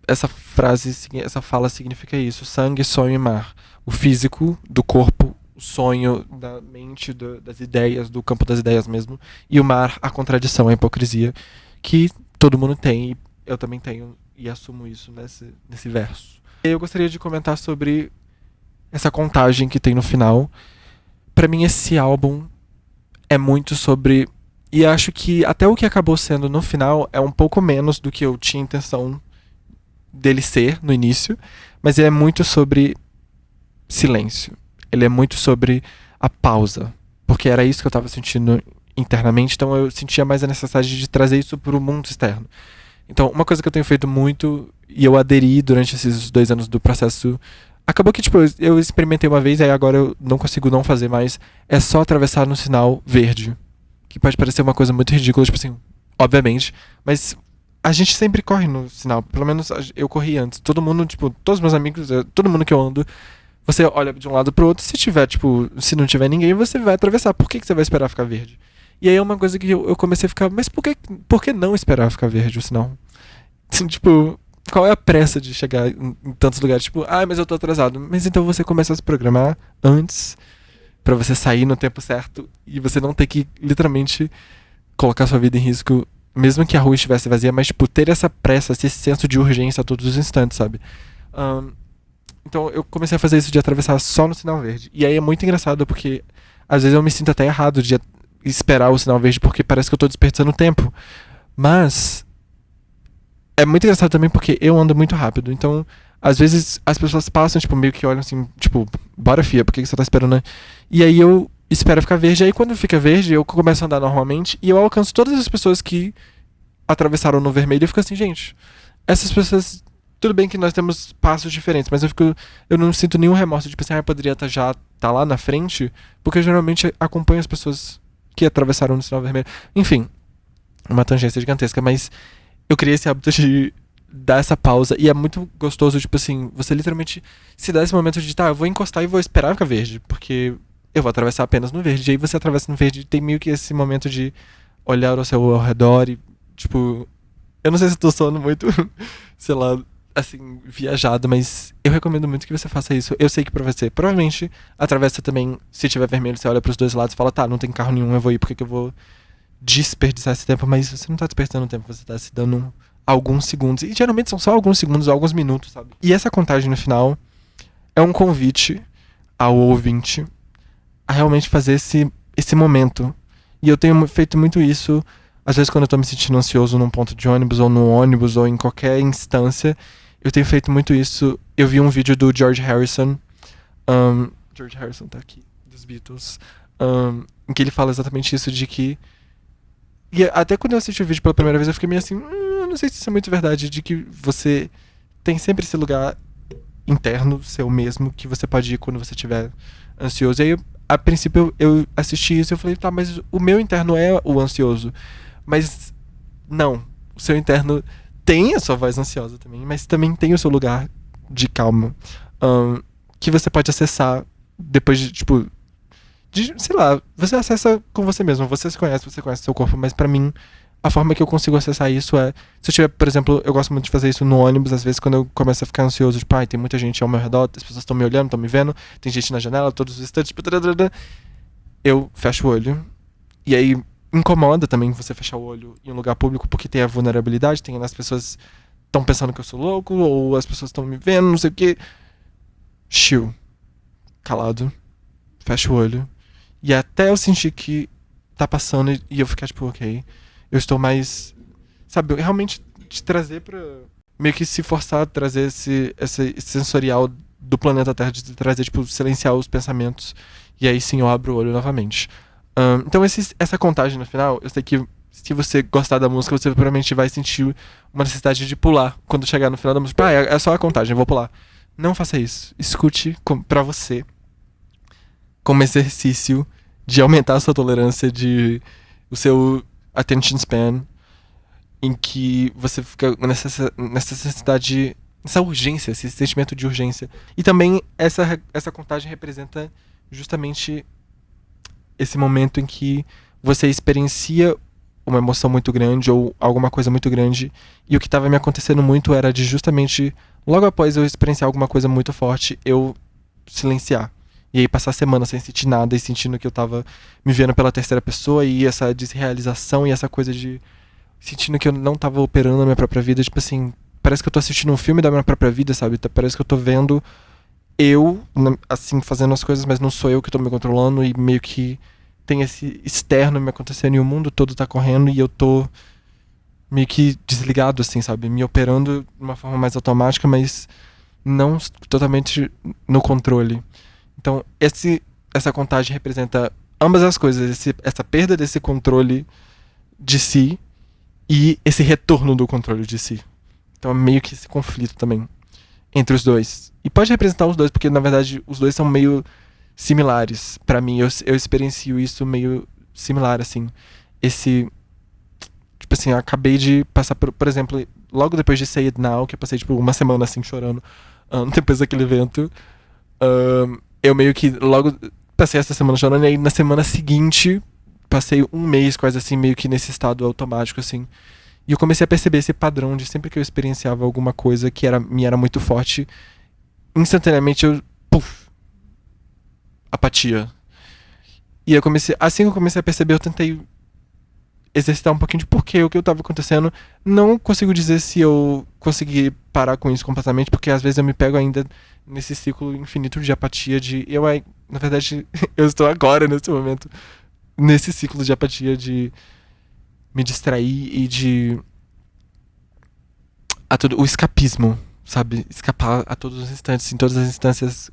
essa frase, essa fala significa isso: sangue, sonho e mar. O físico do corpo, o sonho da mente, das ideias, do campo das ideias mesmo. E o mar, a contradição, a hipocrisia, que todo mundo tem, e eu também tenho, e assumo isso nesse verso. Eu gostaria de comentar sobre essa contagem que tem no final. Pra mim, esse álbum é muito sobre... E acho que até o que acabou sendo no final é um pouco menos do que eu tinha intenção dele ser no início, mas ele é muito sobre silêncio. Ele é muito sobre a pausa, porque era isso que eu tava sentindo internamente, então eu sentia mais a necessidade de trazer isso pro mundo externo. Então, uma coisa que eu tenho feito muito, e eu aderi durante esses 2 anos do processo, acabou que, tipo, eu experimentei uma vez, aí agora eu não consigo não fazer mais, é só atravessar no sinal verde, que pode parecer uma coisa muito ridícula, tipo assim, obviamente, mas a gente sempre corre no sinal, pelo menos eu corri antes. Todo mundo, tipo, todos meus amigos, todo mundo que eu ando, você olha de um lado pro outro, se não tiver ninguém, você vai atravessar. Por que você vai esperar ficar verde? E aí é uma coisa que eu comecei a ficar, mas por que não esperar ficar verde o sinal? Tipo, qual é a pressa de chegar em tantos lugares? Tipo, mas eu tô atrasado. Mas então você começa a se programar antes, pra você sair no tempo certo e você não ter que, literalmente, colocar sua vida em risco, mesmo que a rua estivesse vazia, mas, tipo, ter essa pressa, esse senso de urgência a todos os instantes, sabe? Então eu comecei a fazer isso de atravessar só no sinal verde. E aí é muito engraçado porque às vezes eu me sinto até errado de esperar o sinal verde porque parece que eu tô desperdiçando tempo. Mas é muito engraçado também porque eu ando muito rápido. Então, às vezes as pessoas passam, tipo, meio que olham assim, tipo, bora fia, por que você tá esperando, né? E aí eu espero ficar verde. Aí quando fica verde, eu começo a andar normalmente e eu alcanço todas as pessoas que atravessaram no vermelho e eu fico assim, gente, essas pessoas. Tudo bem que nós temos passos diferentes, mas eu não sinto nenhum remorso de pensar, eu poderia já tá lá na frente, porque eu geralmente acompanho as pessoas que atravessaram no sinal vermelho. Enfim, uma tangência gigantesca, mas eu criei esse hábito de dar essa pausa e é muito gostoso, tipo assim, você literalmente se dá esse momento de, tá, eu vou encostar e vou esperar ficar verde, porque eu vou atravessar apenas no verde. E aí você atravessa no verde e tem meio que esse momento de olhar ao redor e, tipo, eu não sei se eu tô soando muito, sei lá, assim, viajado, mas eu recomendo muito que você faça isso. Eu sei que pra você, provavelmente, atravessa também, se tiver vermelho, você olha pros dois lados e fala, tá, não tem carro nenhum, eu vou ir, porque que eu vou desperdiçar esse tempo? Mas você não tá desperdiçando tempo, você tá se dando alguns segundos. E geralmente são só alguns segundos, alguns minutos, sabe? E essa contagem no final é um convite ao ouvinte a realmente fazer esse momento. E eu tenho feito muito isso, às vezes quando eu tô me sentindo ansioso num ponto de ônibus, ou no ônibus, ou em qualquer instância. Eu tenho feito muito isso. Eu vi um vídeo do George Harrison. George Harrison tá aqui, dos Beatles. Em que ele fala exatamente isso, de que... E até quando eu assisti o vídeo pela primeira vez, eu fiquei meio assim... não sei se isso é muito verdade, de que você tem sempre esse lugar interno, seu mesmo, que você pode ir quando você estiver ansioso. E aí, a princípio, eu assisti isso e eu falei, tá, mas o meu interno é o ansioso. Mas não, o seu interno tem a sua voz ansiosa também, mas também tem o seu lugar de calma, que você pode acessar depois de, tipo, sei lá, você acessa com você mesmo, você conhece seu corpo, mas pra mim, a forma que eu consigo acessar isso é, se eu tiver, por exemplo, eu gosto muito de fazer isso no ônibus, às vezes quando eu começo a ficar ansioso, tipo, tem muita gente ao meu redor, as pessoas estão me olhando, estão me vendo, tem gente na janela, todos os instantes, tipo, eu fecho o olho, e aí incomoda também você fechar o olho em um lugar público, porque tem a vulnerabilidade, tem as pessoas estão pensando que eu sou louco, ou as pessoas estão me vendo, não sei o que. Chill. Calado. Fecho o olho. E até eu sentir que tá passando e eu ficar tipo, ok, eu estou mais, sabe, realmente te trazer pra, meio que se forçar a trazer esse sensorial do planeta Terra, de trazer, tipo, silenciar os pensamentos. E aí sim eu abro o olho novamente. Então essa contagem no final, eu sei que se você gostar da música, você provavelmente vai sentir uma necessidade de pular quando chegar no final da música. É só a contagem, eu vou pular. Não faça isso. Escute pra você, como exercício de aumentar a sua tolerância, o seu attention span, em que você fica nessa necessidade, nessa urgência, esse sentimento de urgência. E também essa contagem representa justamente esse momento em que você experiencia uma emoção muito grande ou alguma coisa muito grande, e o que estava me acontecendo muito era de justamente, logo após eu experienciar alguma coisa muito forte, eu silenciar. E aí passar a semana sem sentir nada e sentindo que eu tava me vendo pela terceira pessoa, e essa desrealização e essa coisa de sentindo que eu não tava operando a minha própria vida, tipo assim, parece que eu tô assistindo um filme da minha própria vida, sabe? Parece que eu tô vendo eu, assim, fazendo as coisas, mas não sou eu que tô me controlando, e meio que tem esse externo me acontecendo e o mundo todo tá correndo e eu tô meio que desligado, assim, sabe? Me operando de uma forma mais automática, mas não totalmente no controle. Então, essa contagem representa ambas as coisas, essa perda desse controle de si e esse retorno do controle de si. Então é meio que esse conflito também entre os dois. E pode representar os dois, porque na verdade os dois são meio similares. Pra mim, eu experiencio isso meio similar, assim. Tipo assim, eu acabei de passar por exemplo, logo depois de Say It Now, que eu passei tipo uma semana assim chorando, depois daquele evento, eu meio que logo passei essa semana chorando, e aí na semana seguinte passei um mês quase assim, meio que nesse estado automático, assim. E eu comecei a perceber esse padrão de sempre que eu experienciava alguma coisa que me era muito forte, instantaneamente apatia. E assim que eu comecei a perceber, eu tentei exercitar um pouquinho de porquê, o que estava acontecendo. Não consigo dizer se eu consegui parar com isso completamente, porque às vezes eu me pego ainda nesse ciclo infinito de apatia, na verdade, eu estou agora, nesse momento, nesse ciclo de apatia, de me distrair e de o escapismo, sabe? Escapar a todos os instantes, em todas as instâncias,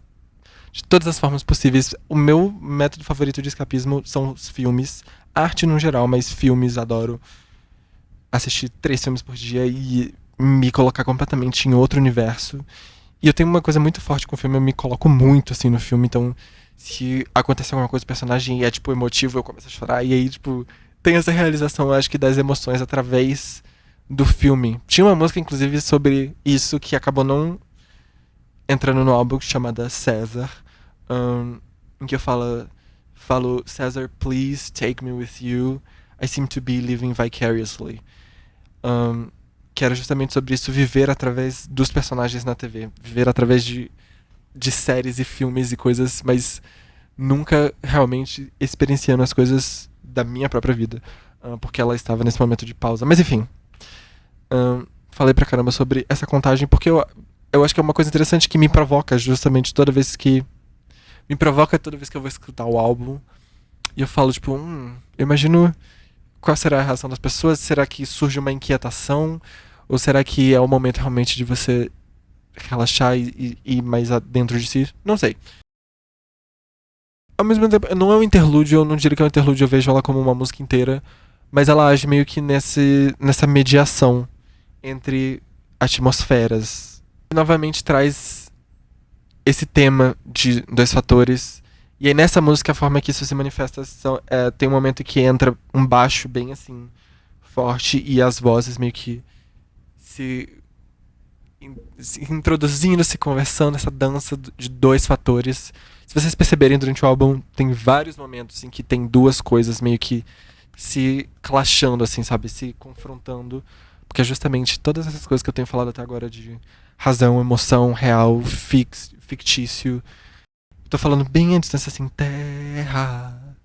de todas as formas possíveis. O meu método favorito de escapismo são os filmes, arte no geral, mas filmes, adoro assistir 3 filmes por dia e me colocar completamente em outro universo. E eu tenho uma coisa muito forte com o filme, eu me coloco muito assim no filme, então se acontece alguma coisa com o personagem e é tipo emotivo, eu começo a chorar, e aí, tipo, tem essa realização, eu acho que das emoções através do filme. Tinha uma música, inclusive, sobre isso que acabou não entrando no álbum, chamada César, um, em que eu falo César, please take me with you. I seem to be living vicariously. Um, que era justamente sobre isso, viver através dos personagens na TV. Viver através de séries e filmes e coisas, mas nunca realmente experienciando as coisas da minha própria vida. Porque ela estava nesse momento de pausa. Mas enfim, falei pra caramba sobre essa contagem porque eu acho que é uma coisa interessante que me provoca justamente toda vez que. Me provoca toda vez que eu vou escutar o álbum. E eu falo, tipo, eu imagino qual será a reação das pessoas. Será que surge uma inquietação? Ou será que é o momento realmente de você relaxar e ir mais dentro de si? Não sei. Ao mesmo tempo, não é um interlúdio, eu não diria que é um interlúdio, eu vejo ela como uma música inteira. Mas ela age meio que nessa mediação entre atmosferas. E novamente traz esse tema de 2 fatores. E aí nessa música a forma que isso se manifesta tem um momento que entra um baixo bem assim forte e as vozes meio que se, se introduzindo, se conversando, essa dança de 2 fatores. Se vocês perceberem durante o álbum, tem vários momentos em que tem 2 coisas meio que se clashando, assim, sabe? Se confrontando. Porque é justamente todas essas coisas que eu tenho falado até agora de razão, emoção, real, fictício. Tô falando bem antes dessa assim, terra,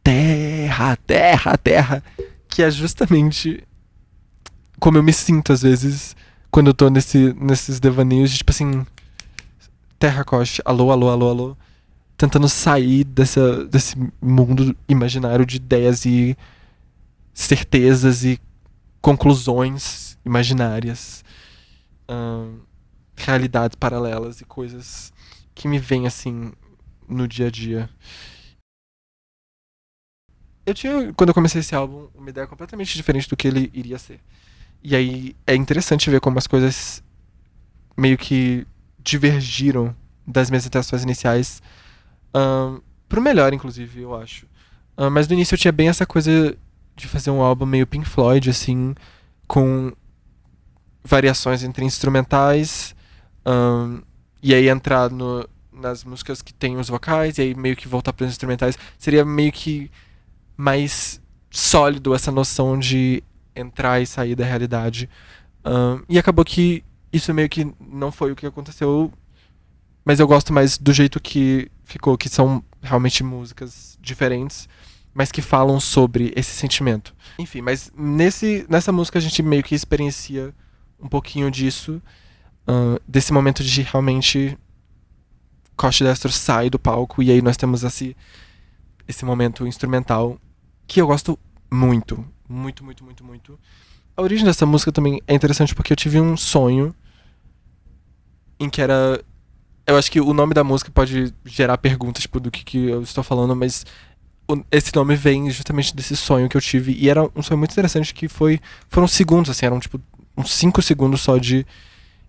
terra, terra, terra. Que é justamente como eu me sinto às vezes quando eu tô nesses devaneios de tipo assim, terra, coche, alô, alô, alô, alô. Tentando sair desse mundo imaginário de ideias e certezas e conclusões imaginárias, realidades paralelas e coisas que me vêm assim no dia a dia. Eu tinha, quando eu comecei esse álbum, uma ideia completamente diferente do que ele iria ser. E aí é interessante ver como as coisas meio que divergiram das minhas intenções iniciais, pro melhor, inclusive, eu acho. Mas no início eu tinha bem essa coisa de fazer um álbum meio Pink Floyd, assim, com variações entre instrumentais, e aí entrar nas músicas que tem os vocais, e aí meio que voltar para os instrumentais. Seria meio que mais sólido essa noção de entrar e sair da realidade. E acabou que isso meio que não foi o que aconteceu, mas eu gosto mais do jeito que ficou, que são realmente músicas diferentes, mas que falam sobre esse sentimento. Enfim, mas nessa música a gente meio que experiencia um pouquinho disso, desse momento de realmente Coste Destro sai do palco e aí nós temos esse momento instrumental que eu gosto muito, muito, muito, muito, muito. A origem dessa música também é interessante porque eu tive um sonho em que era. Eu acho que o nome da música pode gerar perguntas tipo, do que eu estou falando, mas esse nome vem justamente desse sonho que eu tive. E era um sonho muito interessante que foram segundos, assim, eram tipo uns 5 segundos só de.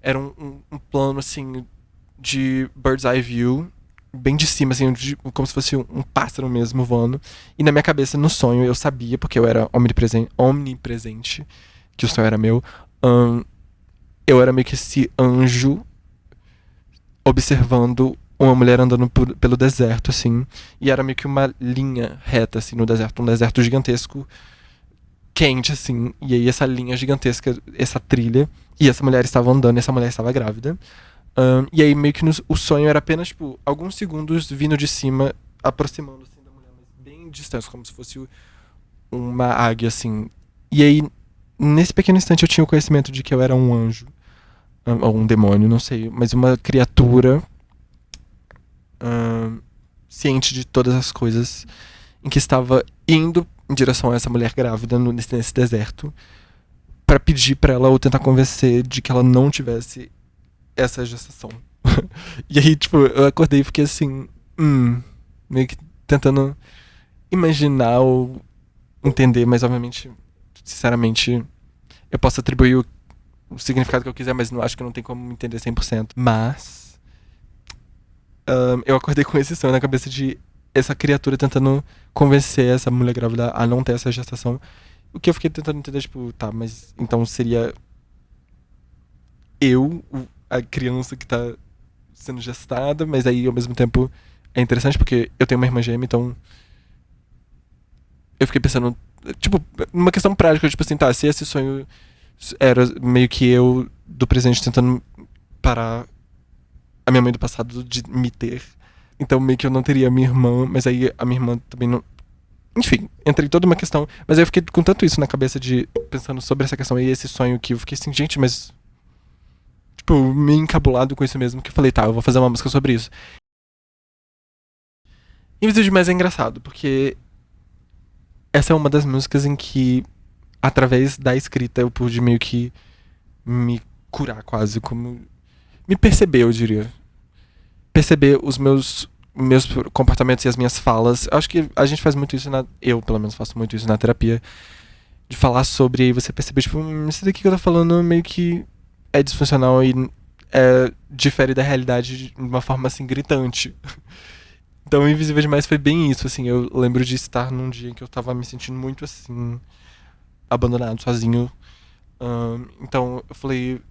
Era um plano, assim, de bird's eye view, bem de cima, assim, como se fosse um pássaro mesmo voando. E na minha cabeça, no sonho, eu sabia, porque eu era omnipresente, que o sonho era meu. Eu era meio que esse anjo observando uma mulher andando pelo deserto, assim. E era meio que uma linha reta, assim, no deserto. Um deserto gigantesco, quente, assim. E aí essa linha gigantesca, essa trilha. E essa mulher estava andando e essa mulher estava grávida. E aí meio que o sonho era apenas, tipo, alguns segundos vindo de cima, aproximando, assim, da mulher, mas bem distante, como se fosse uma águia, assim. E aí, nesse pequeno instante, eu tinha o conhecimento de que eu era um anjo. Ou um demônio, não sei. Mas uma criatura ciente de todas as coisas. em que estava indo em direção a essa mulher grávida nesse deserto pra pedir pra ela ou tentar convencer de que ela não tivesse essa gestação. E aí, tipo, eu acordei e fiquei assim, meio que tentando imaginar ou entender, mas obviamente, sinceramente, eu posso atribuir o significado que eu quiser, mas não acho que não tem como entender 100%. Mas eu acordei com esse sonho na cabeça de essa criatura tentando convencer essa mulher grávida a não ter essa gestação. O que eu fiquei tentando entender, tipo, tá, mas então seria a criança que tá sendo gestada, mas aí ao mesmo tempo é interessante porque eu tenho uma irmã gêmea, então eu fiquei pensando, tipo, numa questão prática, tipo assim, tá, se esse sonho era meio que eu do presente tentando parar a minha mãe do passado de me ter. Então meio que eu não teria a minha irmã, mas aí a minha irmã também não. Enfim, entrei toda uma questão. Mas aí eu fiquei com tanto isso na cabeça de pensando sobre essa questão e esse sonho que eu fiquei assim, gente, mas. Tipo, meio encabulado com isso mesmo, que eu falei, tá, eu vou fazer uma música sobre isso. Invisível Demais é engraçado, porque essa é uma das músicas em que, através da escrita, eu pude meio que me curar quase, como. Me perceber, eu diria. Perceber os meus comportamentos e as minhas falas. Acho que a gente faz muito isso eu, pelo menos, faço muito isso na terapia. De falar sobre e você perceber, tipo, isso daqui que eu tô falando meio que é disfuncional e difere da realidade de uma forma, assim, gritante. Então, Invisível Demais foi bem isso, assim. Eu lembro de estar num dia em que eu tava me sentindo muito, assim, abandonado, sozinho. Então, eu falei,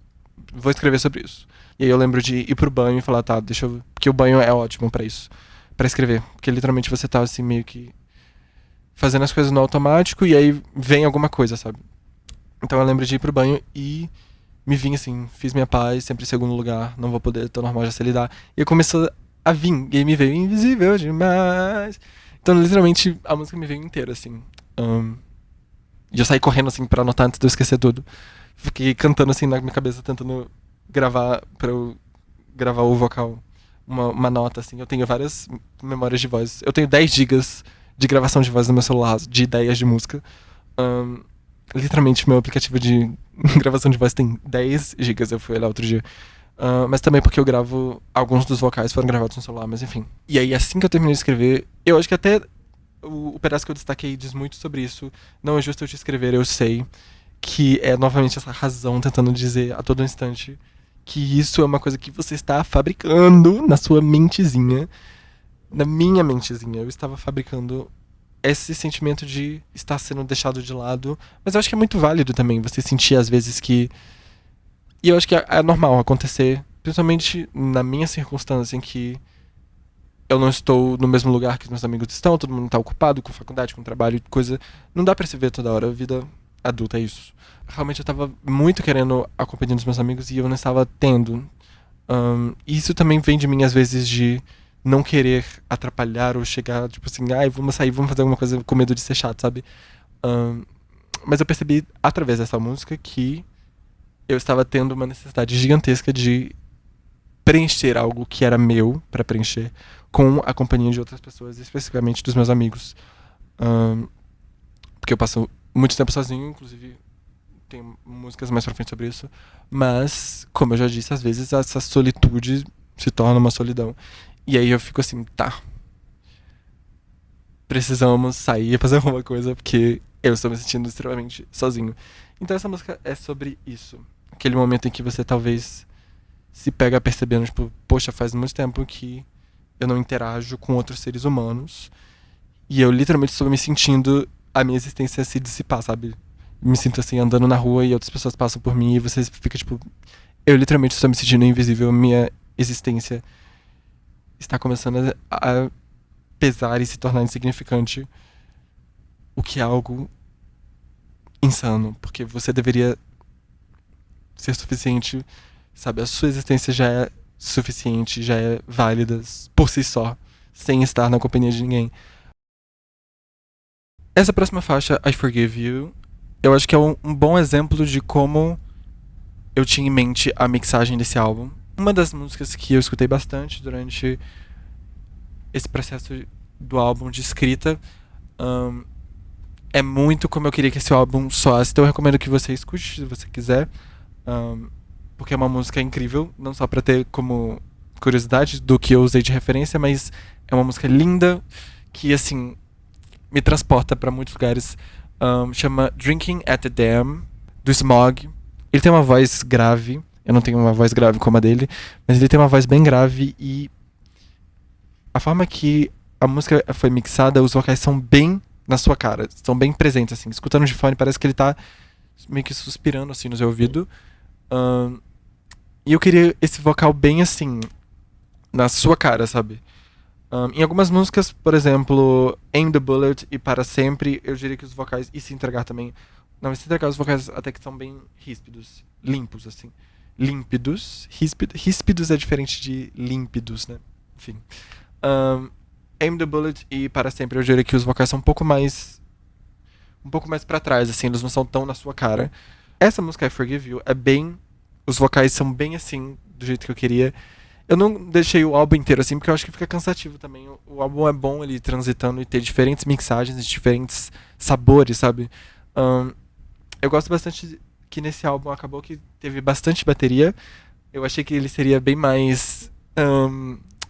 vou escrever sobre isso. E aí eu lembro de ir pro banho e falar, tá, deixa eu. Porque o banho é ótimo pra isso. Pra escrever. Porque literalmente você tá assim, meio que fazendo as coisas no automático e aí vem alguma coisa, sabe? Então eu lembro de ir pro banho e me vim assim, fiz minha paz, sempre em segundo lugar, não vou poder, tô normal, já sei lidar. E aí começou a vir, e aí me veio invisível demais. Então literalmente a música me veio inteira, assim. E eu saí correndo assim pra anotar antes de eu esquecer tudo. Fiquei cantando assim na minha cabeça, tentando gravar pra eu gravar o vocal. Uma nota, assim. Eu tenho várias memórias de voz. Eu tenho 10 gigas de gravação de voz no meu celular, de ideias de música. Ahn, literalmente, meu aplicativo de gravação de voz tem 10 gigas, eu fui olhar outro dia. Mas também porque eu gravo. Alguns dos vocais foram gravados no celular, mas enfim. E aí, assim que eu terminei de escrever, eu acho que até o pedaço que eu destaquei diz muito sobre isso. Não é justo eu te escrever, eu sei. Que é novamente essa razão tentando dizer a todo instante que isso é uma coisa que você está fabricando na sua mentezinha. Na minha mentezinha. Eu estava fabricando esse sentimento de estar sendo deixado de lado. Mas eu acho que é muito válido também você sentir às vezes que. E eu acho que é normal acontecer, principalmente na minha circunstância em que eu não estou no mesmo lugar que os meus amigos estão, todo mundo está ocupado com faculdade, com trabalho, coisa. Não dá pra se ver toda hora, a vida adulta é isso. Realmente eu tava muito querendo a companhia dos meus amigos e eu não estava tendo. E isso também vem de mim, às vezes, de não querer atrapalhar ou chegar, tipo assim, ai, vamos sair, vamos fazer alguma coisa com medo de ser chato, sabe? Ahn, mas eu percebi, através dessa música, que eu estava tendo uma necessidade gigantesca de preencher algo que era meu pra preencher com a companhia de outras pessoas, especificamente dos meus amigos. Ahn, porque eu passo muito tempo sozinho, inclusive tem músicas mais pra frente sobre isso. Mas, como eu já disse, às vezes essa solitude se torna uma solidão. E aí eu fico assim, tá, precisamos sair e fazer alguma coisa porque eu estou me sentindo extremamente sozinho. Então essa música é sobre isso. Aquele momento em que você talvez se pega percebendo, tipo, poxa, faz muito tempo que eu não interajo com outros seres humanos. E eu literalmente estou me sentindo a minha existência se dissipar, sabe? Me sinto assim, andando na rua e outras pessoas passam por mim e você fica tipo. Eu literalmente estou me sentindo invisível, minha existência está começando a pesar e se tornar insignificante. O que é algo insano, porque você deveria ser suficiente, sabe? A sua existência já é suficiente, já é válida por si só, sem estar na companhia de ninguém. Essa próxima faixa, I Forgive You, eu acho que é um bom exemplo de como eu tinha em mente a mixagem desse álbum. Uma das músicas que eu escutei bastante durante esse processo do álbum de escrita Ahn, é muito como eu queria que esse álbum soasse, então eu recomendo que você escute se você quiser. Ahn, porque é uma música incrível, não só pra ter como curiosidade do que eu usei de referência, mas é uma música linda que, assim, me transporta pra muitos lugares. Chama Drinking at the Dam, do Smog. Ele tem uma voz grave, eu não tenho uma voz grave como a dele, mas ele tem uma voz bem grave e a forma que a música foi mixada, os vocais são bem na sua cara, são bem presentes, assim. Escutando de fone, parece que ele tá meio que suspirando, assim, no seu ouvido. Ahn, e eu queria esse vocal bem, assim, na sua cara, sabe? Em algumas músicas, por exemplo, Aim the Bullet e Para Sempre, eu diria que os vocais, e Se Entregar também, não, Se Entregar os vocais até que são bem ríspidos, limpos, assim. Límpidos. Ríspidos é diferente de límpidos, né? Enfim. Um, Aim the Bullet e Para Sempre, eu diria que os vocais são um pouco mais pra trás, assim, eles não são tão na sua cara. Essa música I Forgive You é bem, os vocais são bem assim, do jeito que eu queria. Eu não deixei o álbum inteiro assim, porque eu acho que fica cansativo também. O álbum é bom ele transitando e ter diferentes mixagens e diferentes sabores, sabe? Ahn, eu gosto bastante que nesse álbum acabou que teve bastante bateria. Eu achei que ele seria bem mais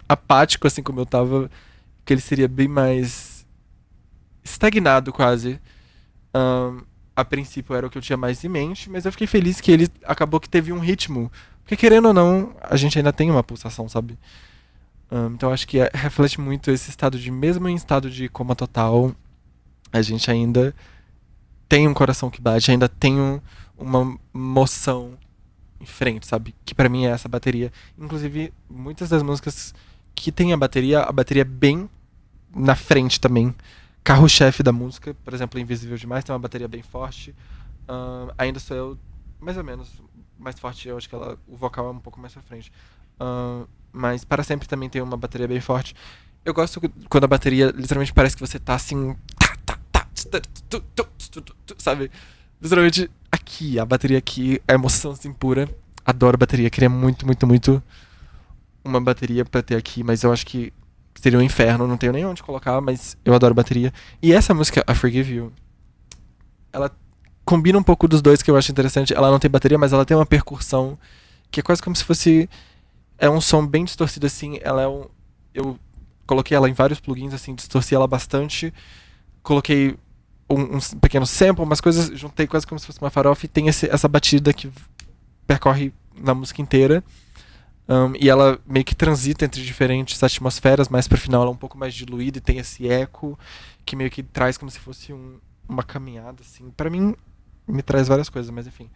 apático, assim como eu tava. Que ele seria bem mais estagnado, quase. Ahn, a princípio era o que eu tinha mais em mente, mas eu fiquei feliz que ele acabou que teve um ritmo. Porque querendo ou não, a gente ainda tem uma pulsação, sabe? Então acho que reflete muito esse estado de, mesmo em estado de coma total, a gente ainda tem um coração que bate, ainda tem uma moção em frente, sabe? Que pra mim é essa bateria. Inclusive, muitas das músicas que tem a bateria é bem na frente também. Carro-chefe da música, por exemplo, Invisível Demais tem uma bateria bem forte. Ainda Sou Eu, mais ou menos, mais forte, eu acho que o vocal é um pouco mais pra frente. Mas Para Sempre também tem uma bateria bem forte. Eu gosto quando a bateria literalmente parece que você tá assim. Sabe? Literalmente aqui, a bateria aqui, a emoção assim pura. Adoro bateria, queria muito, muito, muito uma bateria pra ter aqui, mas eu acho que seria um inferno, não tenho nem onde colocar, mas eu adoro bateria. E essa música, I Forgive You, ela combina um pouco dos dois que eu acho interessante. Ela não tem bateria, mas ela tem uma percussão que é quase como se fosse. É um som bem distorcido assim. Ela é um. Eu coloquei ela em vários plugins, assim, distorci ela bastante. Coloquei um pequeno sample, umas coisas, juntei quase como se fosse uma farofa e tem essa batida que percorre na música inteira. E ela meio que transita entre diferentes atmosferas, mas pro final ela é um pouco mais diluída e tem esse eco que meio que traz como se fosse uma caminhada, assim. Pra mim, me traz várias coisas, mas enfim.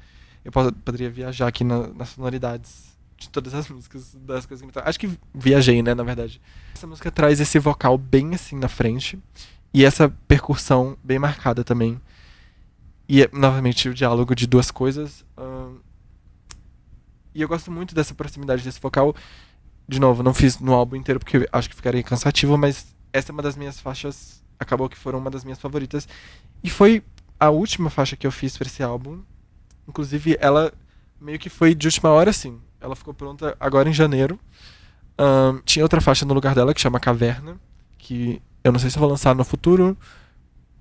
Eu poderia viajar aqui nas sonoridades de todas as músicas, das coisas que me trazem. Acho que viajei, né, na verdade. Essa música traz esse vocal bem assim na frente e essa percussão bem marcada também. E é, novamente, o diálogo de duas coisas. E eu gosto muito dessa proximidade desse vocal. De novo, não fiz no álbum inteiro porque acho que ficaria cansativo, mas essa é uma das minhas faixas. Acabou que foram uma das minhas favoritas. E foi a última faixa que eu fiz pra esse álbum. Inclusive, ela meio que foi de última hora, assim. Ela ficou pronta agora em janeiro. Tinha outra faixa no lugar dela que chama Caverna. Que eu não sei se eu vou lançar no futuro.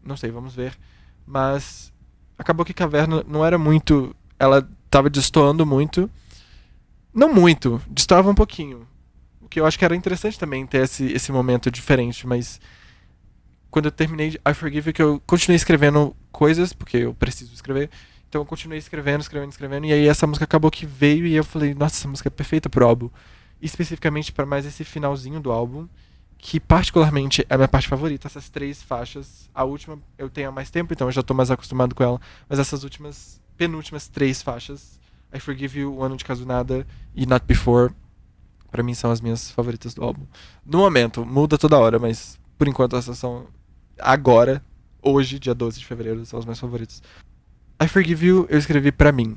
Não sei, vamos ver. Mas acabou que Caverna não era muito. Ela tava destoando muito. Não muito, destoava um pouquinho. O que eu acho que era interessante também ter esse momento diferente, mas quando eu terminei I Forgive You, que eu continuei escrevendo coisas, porque eu preciso escrever. Então eu continuei escrevendo, escrevendo, escrevendo, e aí essa música acabou que veio e eu falei, nossa, essa música é perfeita pro álbum. Especificamente para mais esse finalzinho do álbum, que particularmente é a minha parte favorita, essas três faixas. A última eu tenho há mais tempo, então eu já tô mais acostumado com ela, mas essas últimas, penúltimas três faixas, I Forgive You, O Ano de Caso Nada e Not Before, pra mim são as minhas favoritas do álbum. No momento, muda toda hora, mas por enquanto essas são agora, hoje, dia 12 de fevereiro, são as minhas favoritas. I Forgive You eu escrevi pra mim.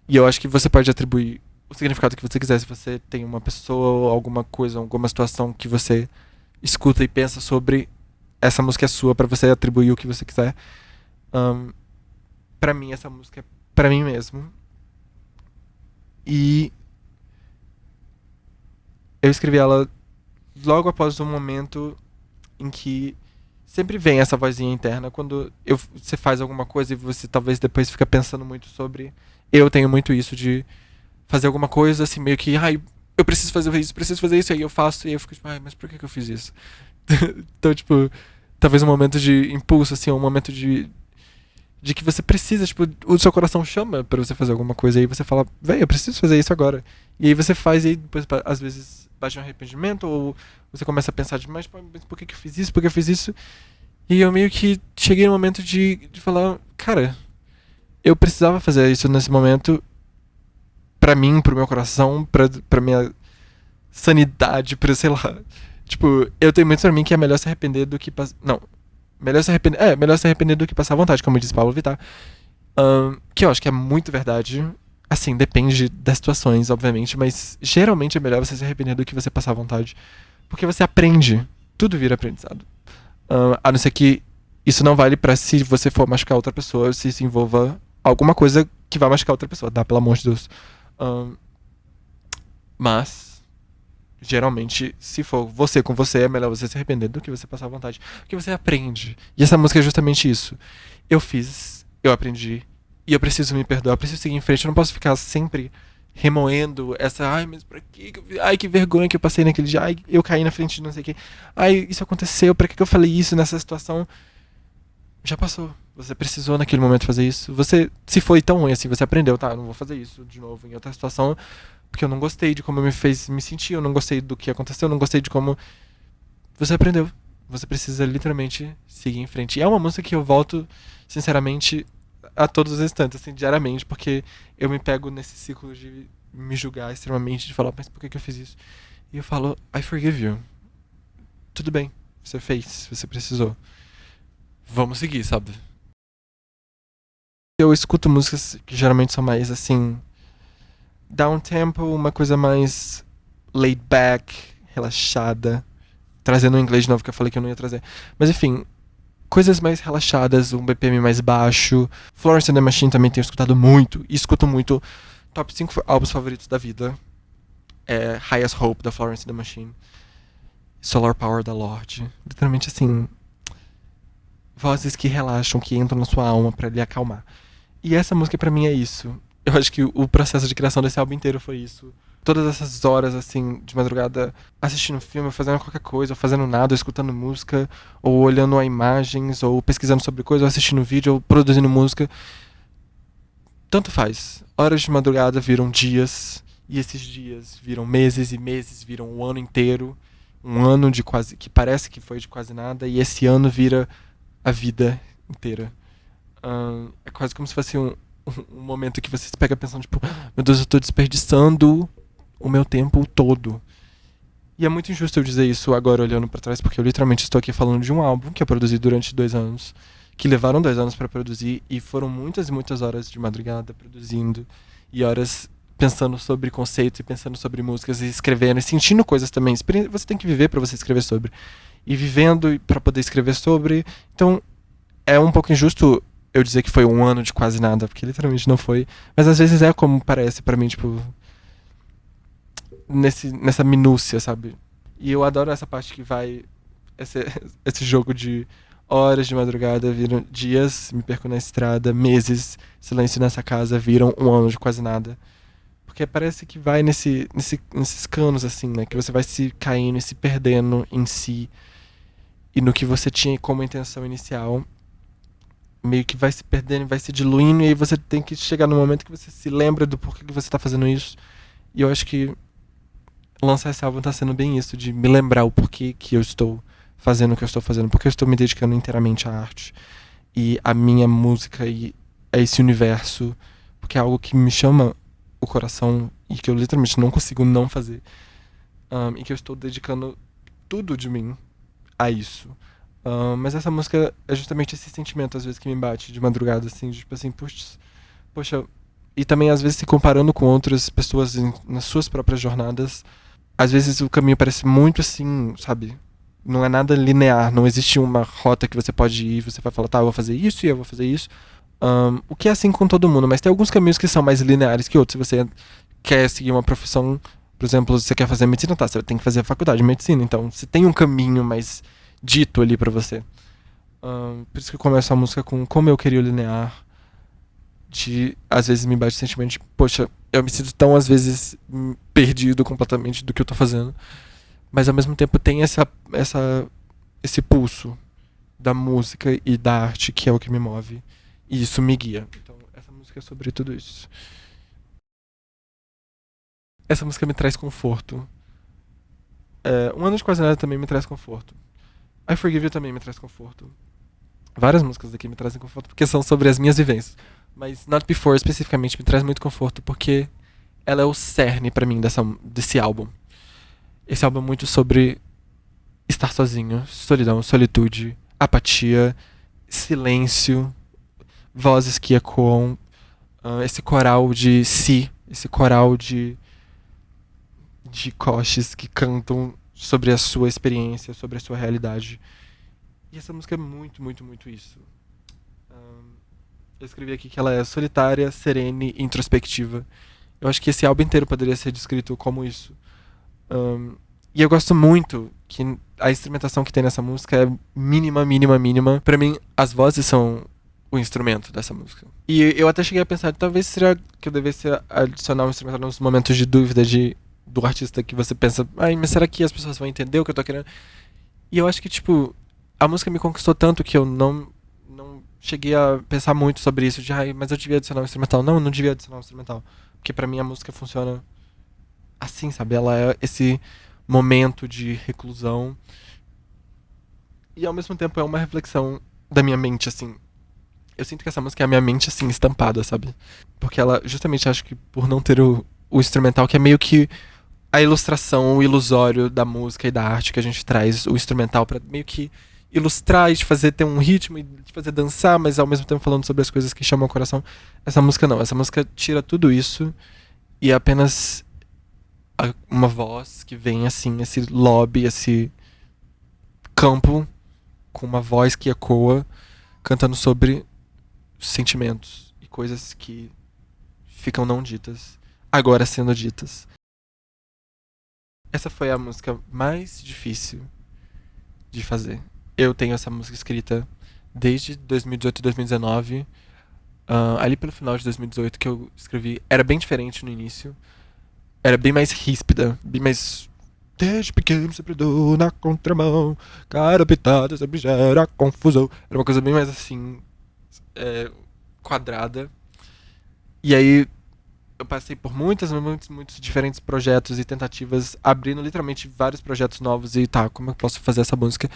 E eu acho que você pode atribuir o significado que você quiser. Se você tem uma pessoa ou alguma coisa, alguma situação que você escuta e pensa sobre, essa música é sua pra você atribuir o que você quiser. Um, Pra mim, essa música é pra mim mesmo. E eu escrevi ela logo após um momento em que sempre vem essa vozinha interna quando você faz alguma coisa e você talvez depois fica pensando muito sobre. Eu tenho muito isso de fazer alguma coisa assim, meio que, ai, eu preciso fazer isso, aí eu faço, e aí eu fico tipo, ai, mas por que eu fiz isso? Então, tipo, talvez um momento de impulso, assim, um momento de que você precisa, tipo, o seu coração chama pra você fazer alguma coisa, e aí você fala, véi, eu preciso fazer isso agora. E aí você faz, e aí depois, às vezes, bate um arrependimento, ou você começa a pensar demais, mas por que eu fiz isso? Por que eu fiz isso? E eu meio que cheguei no momento de falar, cara, eu precisava fazer isso nesse momento pra mim, pro meu coração, pra minha sanidade, pra, sei lá. Tipo, eu tenho muito pra mim que é melhor se arrepender do que passar. Não. Melhor se arrepender do que passar vontade, como diz Paulo Vittar. Que eu acho que é muito verdade. Assim, depende das situações, obviamente, mas geralmente é melhor você se arrepender do que você passar vontade. Porque você aprende. Tudo vira aprendizado. A não ser que isso não vale pra se você for machucar outra pessoa, se isso envolva alguma coisa que vai machucar outra pessoa, tá? Pelo amor de Deus. Mas, geralmente, se for você com você, é melhor você se arrepender do que você passar vontade. Porque você aprende. E essa música é justamente isso. Eu fiz, eu aprendi, e eu preciso me perdoar, eu preciso seguir em frente. Eu não posso ficar sempre remoendo essa, ai, mas pra que eu fiz? Ai, que vergonha que eu passei naquele dia, ai, eu caí na frente de não sei o que. Ai, isso aconteceu, pra que eu falei isso nessa situação? Já passou. Você precisou naquele momento fazer isso. Você, se foi tão ruim assim, você aprendeu, tá? Eu não vou fazer isso de novo em outra situação, porque eu não gostei de como me fez me sentir, eu não gostei do que aconteceu, eu não gostei de como. Você aprendeu. Você precisa literalmente seguir em frente. E é uma música que eu volto, sinceramente, a todos os instantes, assim, diariamente, porque eu me pego nesse ciclo de me julgar extremamente, de falar, mas por que eu fiz isso? E eu falo, I forgive you. Tudo bem, você fez, você precisou. Vamos seguir, sabe? Eu escuto músicas que geralmente são mais assim, down tempo, uma coisa mais laid back, relaxada, trazendo o inglês de novo que eu falei que eu não ia trazer. Mas enfim, coisas mais relaxadas, um BPM mais baixo. Florence and the Machine também tenho escutado muito, e escuto muito. Top 5 álbuns favoritos da vida é Highest Hope da Florence and the Machine, Solar Power da Lorde. Literalmente assim, vozes que relaxam, que entram na sua alma pra lhe acalmar. E essa música pra mim é isso. Eu acho que o processo de criação desse álbum inteiro foi isso. Todas essas horas, assim, de madrugada, assistindo filme, fazendo qualquer coisa, ou fazendo nada, ou escutando música, ou olhando a imagens, ou pesquisando sobre coisa, ou assistindo vídeo, ou produzindo música. Tanto faz. Horas de madrugada viram dias, e esses dias viram meses, e meses viram um ano inteiro. Um ano de quase. Que parece que foi de quase nada, e esse ano vira a vida inteira. É quase como se fosse um momento que você se pega pensando, tipo, meu Deus, eu tô desperdiçando o meu tempo todo. E é muito injusto eu dizer isso agora olhando pra trás, porque eu literalmente estou aqui falando de um álbum que eu produzi durante 2 anos, que levaram 2 anos pra produzir, e foram muitas e muitas horas de madrugada produzindo, e horas pensando sobre conceitos, e pensando sobre músicas, e escrevendo, e sentindo coisas também. Você tem que viver pra você escrever sobre. E vivendo pra poder escrever sobre. Então, é um pouco injusto eu dizer que foi um ano de quase nada, porque literalmente não foi. Mas às vezes é como parece pra mim, tipo, nessa minúcia, sabe? E eu adoro essa parte que vai. Esse, esse jogo de horas de madrugada viram dias, me perco na estrada, meses, silêncio nessa casa, viram um ano de quase nada. Porque parece que vai nesses canos, assim, né? Que você vai se caindo e se perdendo em si. E no que você tinha como intenção inicial. Meio que vai se perdendo, vai se diluindo, e aí você tem que chegar no momento que você se lembra do porquê que você tá fazendo isso. E eu acho que lançar esse álbum tá sendo bem isso, de me lembrar o porquê que eu estou fazendo o que eu estou fazendo, porque eu estou me dedicando inteiramente à arte e à minha música e a esse universo, porque é algo que me chama o coração e que eu literalmente não consigo não fazer. E que eu estou dedicando tudo de mim a isso. Mas essa música é justamente esse sentimento, às vezes, que me bate de madrugada, assim, de, tipo assim, poxa. E também, às vezes, se comparando com outras pessoas nas suas próprias jornadas, às vezes o caminho parece muito assim, sabe? Não é nada linear, não existe uma rota que você pode ir, você vai falar, tá, eu vou fazer isso e eu vou fazer isso. O que é assim com todo mundo, mas tem alguns caminhos que são mais lineares que outros. Se você quer seguir uma profissão, por exemplo, se você quer fazer medicina, tá, você tem que fazer a faculdade de medicina, então você tem um caminho mais dito ali pra você. Por isso que eu começo a música com como eu queria o linear. De, às vezes me bate o sentimento de, poxa, eu me sinto tão, às vezes, perdido completamente do que eu tô fazendo. Mas ao mesmo tempo tem esse pulso da música e da arte que é o que me move. E isso me guia. Então, essa música é sobre tudo isso. Essa música me traz conforto. Um Ano de Quase Nada também me traz conforto. I Forgive You também me traz conforto. Várias músicas daqui me trazem conforto porque são sobre as minhas vivências. Mas Not Before especificamente me traz muito conforto porque ela é o cerne pra mim desse álbum. Esse álbum é muito sobre estar sozinho, solidão, solitude, apatia, silêncio, vozes que ecoam, esse coral de si, esse coral de coches que cantam sobre a sua experiência, sobre a sua realidade. E essa música é muito, muito, muito isso. Eu escrevi aqui que ela é solitária, serene e introspectiva. Eu acho que esse álbum inteiro poderia ser descrito como isso. E eu gosto muito que a instrumentação que tem nessa música é mínima, mínima, mínima. Pra mim, as vozes são o instrumento dessa música. E eu até cheguei a pensar, talvez seria que eu devesse adicionar um instrumental nos momentos de dúvida do artista que você pensa, ai, mas será que as pessoas vão entender o que eu tô querendo? E eu acho que, tipo, a música me conquistou tanto que eu não cheguei a pensar muito sobre isso, de, ai, mas eu devia adicionar um instrumental. Não, eu não devia adicionar um instrumental. Porque pra mim a música funciona assim, sabe? Ela é esse momento de reclusão e ao mesmo tempo é uma reflexão da minha mente, assim. Eu sinto que essa música é a minha mente, assim, estampada, sabe? Porque ela, justamente, acho que por não ter o instrumental, que é meio que a ilustração, o ilusório da música e da arte que a gente traz, o instrumental, pra meio que ilustrar e te fazer ter um ritmo e te fazer dançar, mas ao mesmo tempo falando sobre as coisas que chamam o coração. Essa música não, essa música tira tudo isso e é apenas uma voz que vem assim, esse lobby, esse campo com uma voz que ecoa, cantando sobre sentimentos e coisas que ficam não ditas, agora sendo ditas. Essa foi a música mais difícil de fazer. Eu tenho essa música escrita desde 2018 e 2019. Ali pelo final de 2018 que eu escrevi, era bem diferente no início. Era bem mais ríspida, bem mais. Desde pequeno sempre dou na contramão, cara pitada sempre gera confusão. Era uma coisa bem mais assim, quadrada. E aí eu passei por muitos diferentes projetos e tentativas, abrindo literalmente vários projetos novos e tá, como eu posso fazer essa música?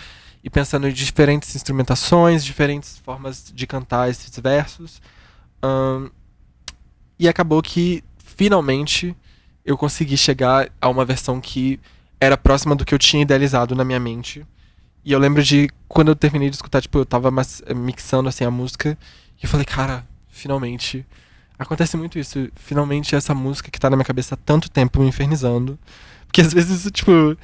E pensando em diferentes instrumentações, diferentes formas de cantar esses versos. E acabou que, finalmente, eu consegui chegar a uma versão que era próxima do que eu tinha idealizado na minha mente. E eu lembro de quando eu terminei de escutar, tipo, eu tava mixando assim a música e eu falei, cara, finalmente. Acontece muito isso. Finalmente essa música que tá na minha cabeça há tanto tempo me infernizando. Porque às vezes, tipo,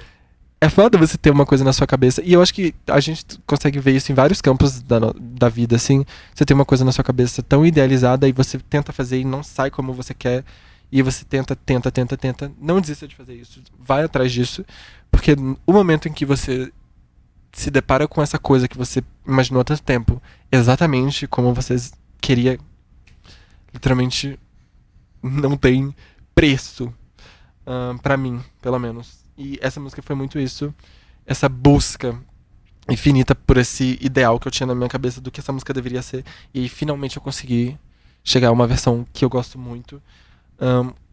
é foda você ter uma coisa na sua cabeça. E eu acho que a gente consegue ver isso em vários campos da vida, assim. Você tem uma coisa na sua cabeça tão idealizada e você tenta fazer e não sai como você quer. E você tenta. Não desista de fazer isso. Vai atrás disso. Porque o momento em que você se depara com essa coisa que você imaginou há tanto tempo, exatamente como você queria, literalmente não tem preço. Pra mim, pelo menos. E essa música foi muito isso. Essa busca infinita por esse ideal que eu tinha na minha cabeça do que essa música deveria ser. E aí, finalmente eu consegui chegar a uma versão que eu gosto muito.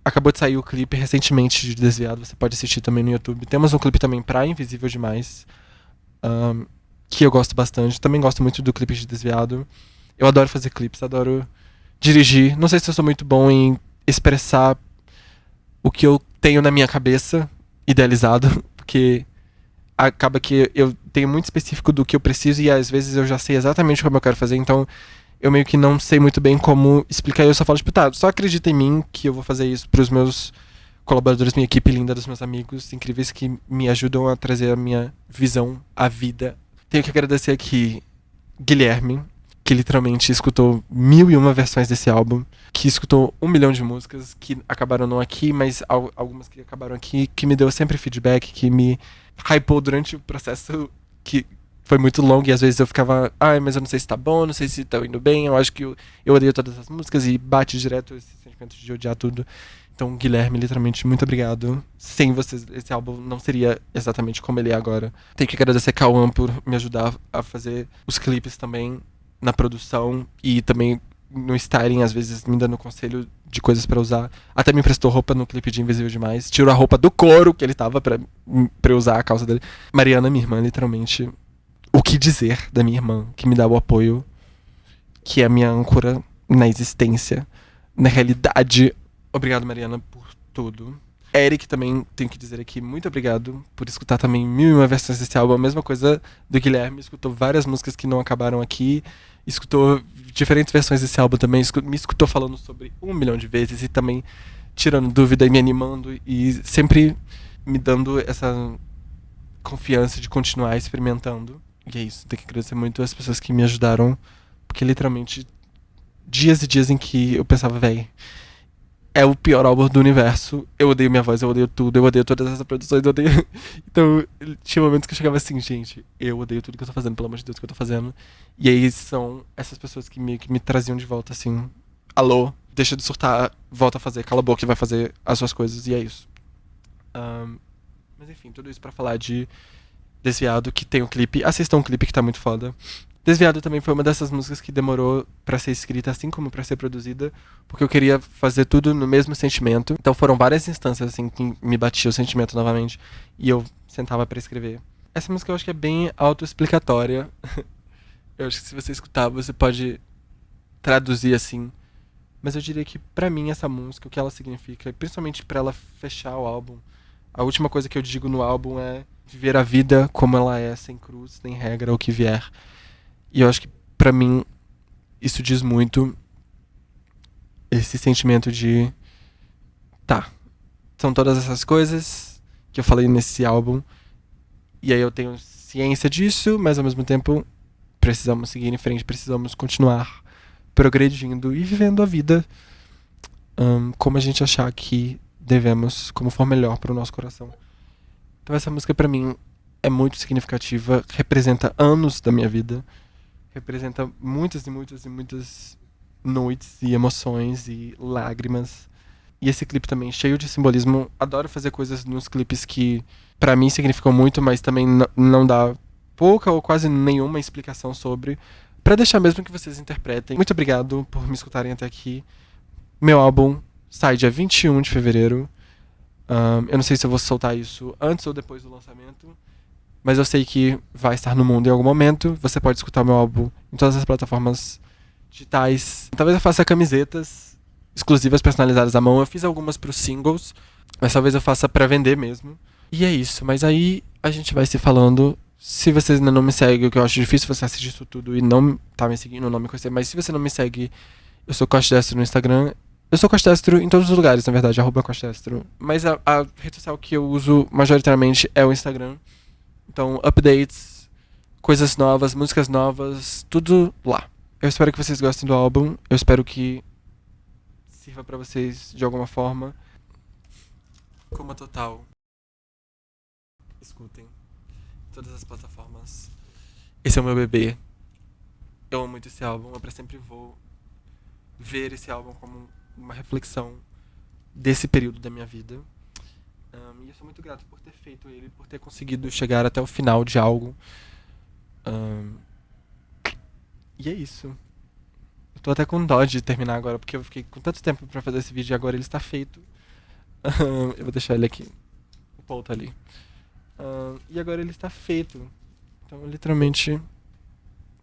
Acabou de sair o clipe recentemente de Desviado. Você pode assistir também no YouTube. Temos um clipe também pra Invisível Demais, que eu gosto bastante. Também gosto muito do clipe de Desviado. Eu adoro fazer clipes, adoro dirigir. Não sei se eu sou muito bom em expressar o que eu tenho na minha cabeça, idealizado, porque acaba que eu tenho muito específico do que eu preciso e às vezes eu já sei exatamente como eu quero fazer, então eu meio que não sei muito bem como explicar. Eu só falo, tipo, tá, só acredita em mim que eu vou fazer isso pros meus colaboradores, minha equipe linda, dos meus amigos incríveis que me ajudam a trazer a minha visão à vida. Tenho que agradecer aqui Guilherme, que literalmente escutou 1001 versões desse álbum, que escutou 1 milhão de músicas, que acabaram não aqui, mas algumas que acabaram aqui, que me deu sempre feedback, que me hypou durante o processo, que foi muito longo e às vezes eu ficava, ai, mas eu não sei se tá bom, não sei se tá indo bem, eu acho que eu odeio todas as músicas e bate direto esse sentimento de odiar tudo. Então, Guilherme, literalmente, muito obrigado. Sem vocês, esse álbum não seria exatamente como ele é agora. Tenho que agradecer a Cauã por me ajudar a fazer os clipes também, na produção e também no styling, às vezes me dando conselho de coisas pra usar. Até me emprestou roupa no clipe de Invisível Demais. Tirou a roupa do couro que ele tava pra eu usar a calça dele. Mariana, minha irmã, literalmente. O que dizer da minha irmã, que me dá o apoio, que é a minha âncora na existência, na realidade. Obrigado, Mariana, por tudo. Eric também, tenho que dizer aqui, muito obrigado por escutar também 1001 versões desse álbum. A mesma coisa do Guilherme, escutou várias músicas que não acabaram aqui, escutou diferentes versões desse álbum também, me escutou falando sobre 1 milhão de vezes e também tirando dúvida e me animando e sempre me dando essa confiança de continuar experimentando. E é isso, tenho que agradecer muito as pessoas que me ajudaram, porque literalmente dias e dias em que eu pensava, véi, é o pior álbum do universo. Eu odeio minha voz, eu odeio tudo, eu odeio todas essas produções, eu odeio. Então, tinha momentos que eu chegava assim, gente, eu odeio tudo que eu tô fazendo, pelo amor de Deus, que eu tô fazendo. E aí são essas pessoas que me traziam de volta, assim, alô, deixa de surtar, volta a fazer, cala a boca e vai fazer as suas coisas, e é isso. Mas enfim, tudo isso pra falar de Desviado, que tem um clipe. Assistam um clipe que tá muito foda. Desviado também foi uma dessas músicas que demorou pra ser escrita, assim como pra ser produzida, porque eu queria fazer tudo no mesmo sentimento. Então foram várias instâncias assim que me batia o sentimento novamente e eu sentava pra escrever. Essa música eu acho que é bem autoexplicatória. Eu acho que se você escutar, você pode traduzir assim. Mas eu diria que pra mim essa música, o que ela significa, principalmente pra ela fechar o álbum, a última coisa que eu digo no álbum é viver a vida como ela é, sem cruz, nem regra, o que vier. E eu acho que, pra mim, isso diz muito esse sentimento de... Tá, são todas essas coisas que eu falei nesse álbum. E aí eu tenho ciência disso, mas ao mesmo tempo precisamos seguir em frente, precisamos continuar progredindo e vivendo a vida como a gente achar que devemos, como for melhor para o nosso coração. Então essa música pra mim é muito significativa, representa anos da minha vida, representa muitas e muitas e muitas noites e emoções e lágrimas. E esse clipe também cheio de simbolismo. Adoro fazer coisas nos clipes que pra mim significam muito, mas também não dá pouca ou quase nenhuma explicação sobre, pra deixar mesmo que vocês interpretem. Muito obrigado por me escutarem até aqui. Meu álbum sai dia 21 de fevereiro. Eu não sei se eu vou soltar isso antes ou depois do lançamento, mas eu sei que vai estar no mundo em algum momento. Você pode escutar o meu álbum em todas as plataformas digitais. Talvez eu faça camisetas exclusivas personalizadas à mão. Eu fiz algumas pros singles, mas talvez eu faça pra vender mesmo. E é isso, mas aí a gente vai se falando. Se vocês ainda não me seguem, o que eu acho difícil você assistir isso tudo e não tá me seguindo, não me conhecer, mas se você não me segue, eu sou Costa Destro no Instagram. Eu sou Costestro em todos os lugares, na verdade, @Costestro. Mas a rede social que eu uso majoritariamente é o Instagram. Então, updates, coisas novas, músicas novas, tudo lá. Eu espero que vocês gostem do álbum. Eu espero que sirva pra vocês de alguma forma. Coma Total. Escutem. Todas as plataformas. Esse é o meu bebê. Eu amo muito esse álbum. Eu pra sempre vou ver esse álbum como uma reflexão desse período da minha vida. E eu sou muito grato por ter feito ele, por ter conseguido chegar até o final de algo. E é isso. Eu tô até com dó de terminar agora, porque eu fiquei com tanto tempo pra fazer esse vídeo e agora ele está feito. Eu vou deixar ele aqui. O Paul tá ali. E agora ele está feito. Então, literalmente,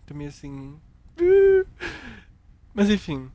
tô meio assim... Mas enfim...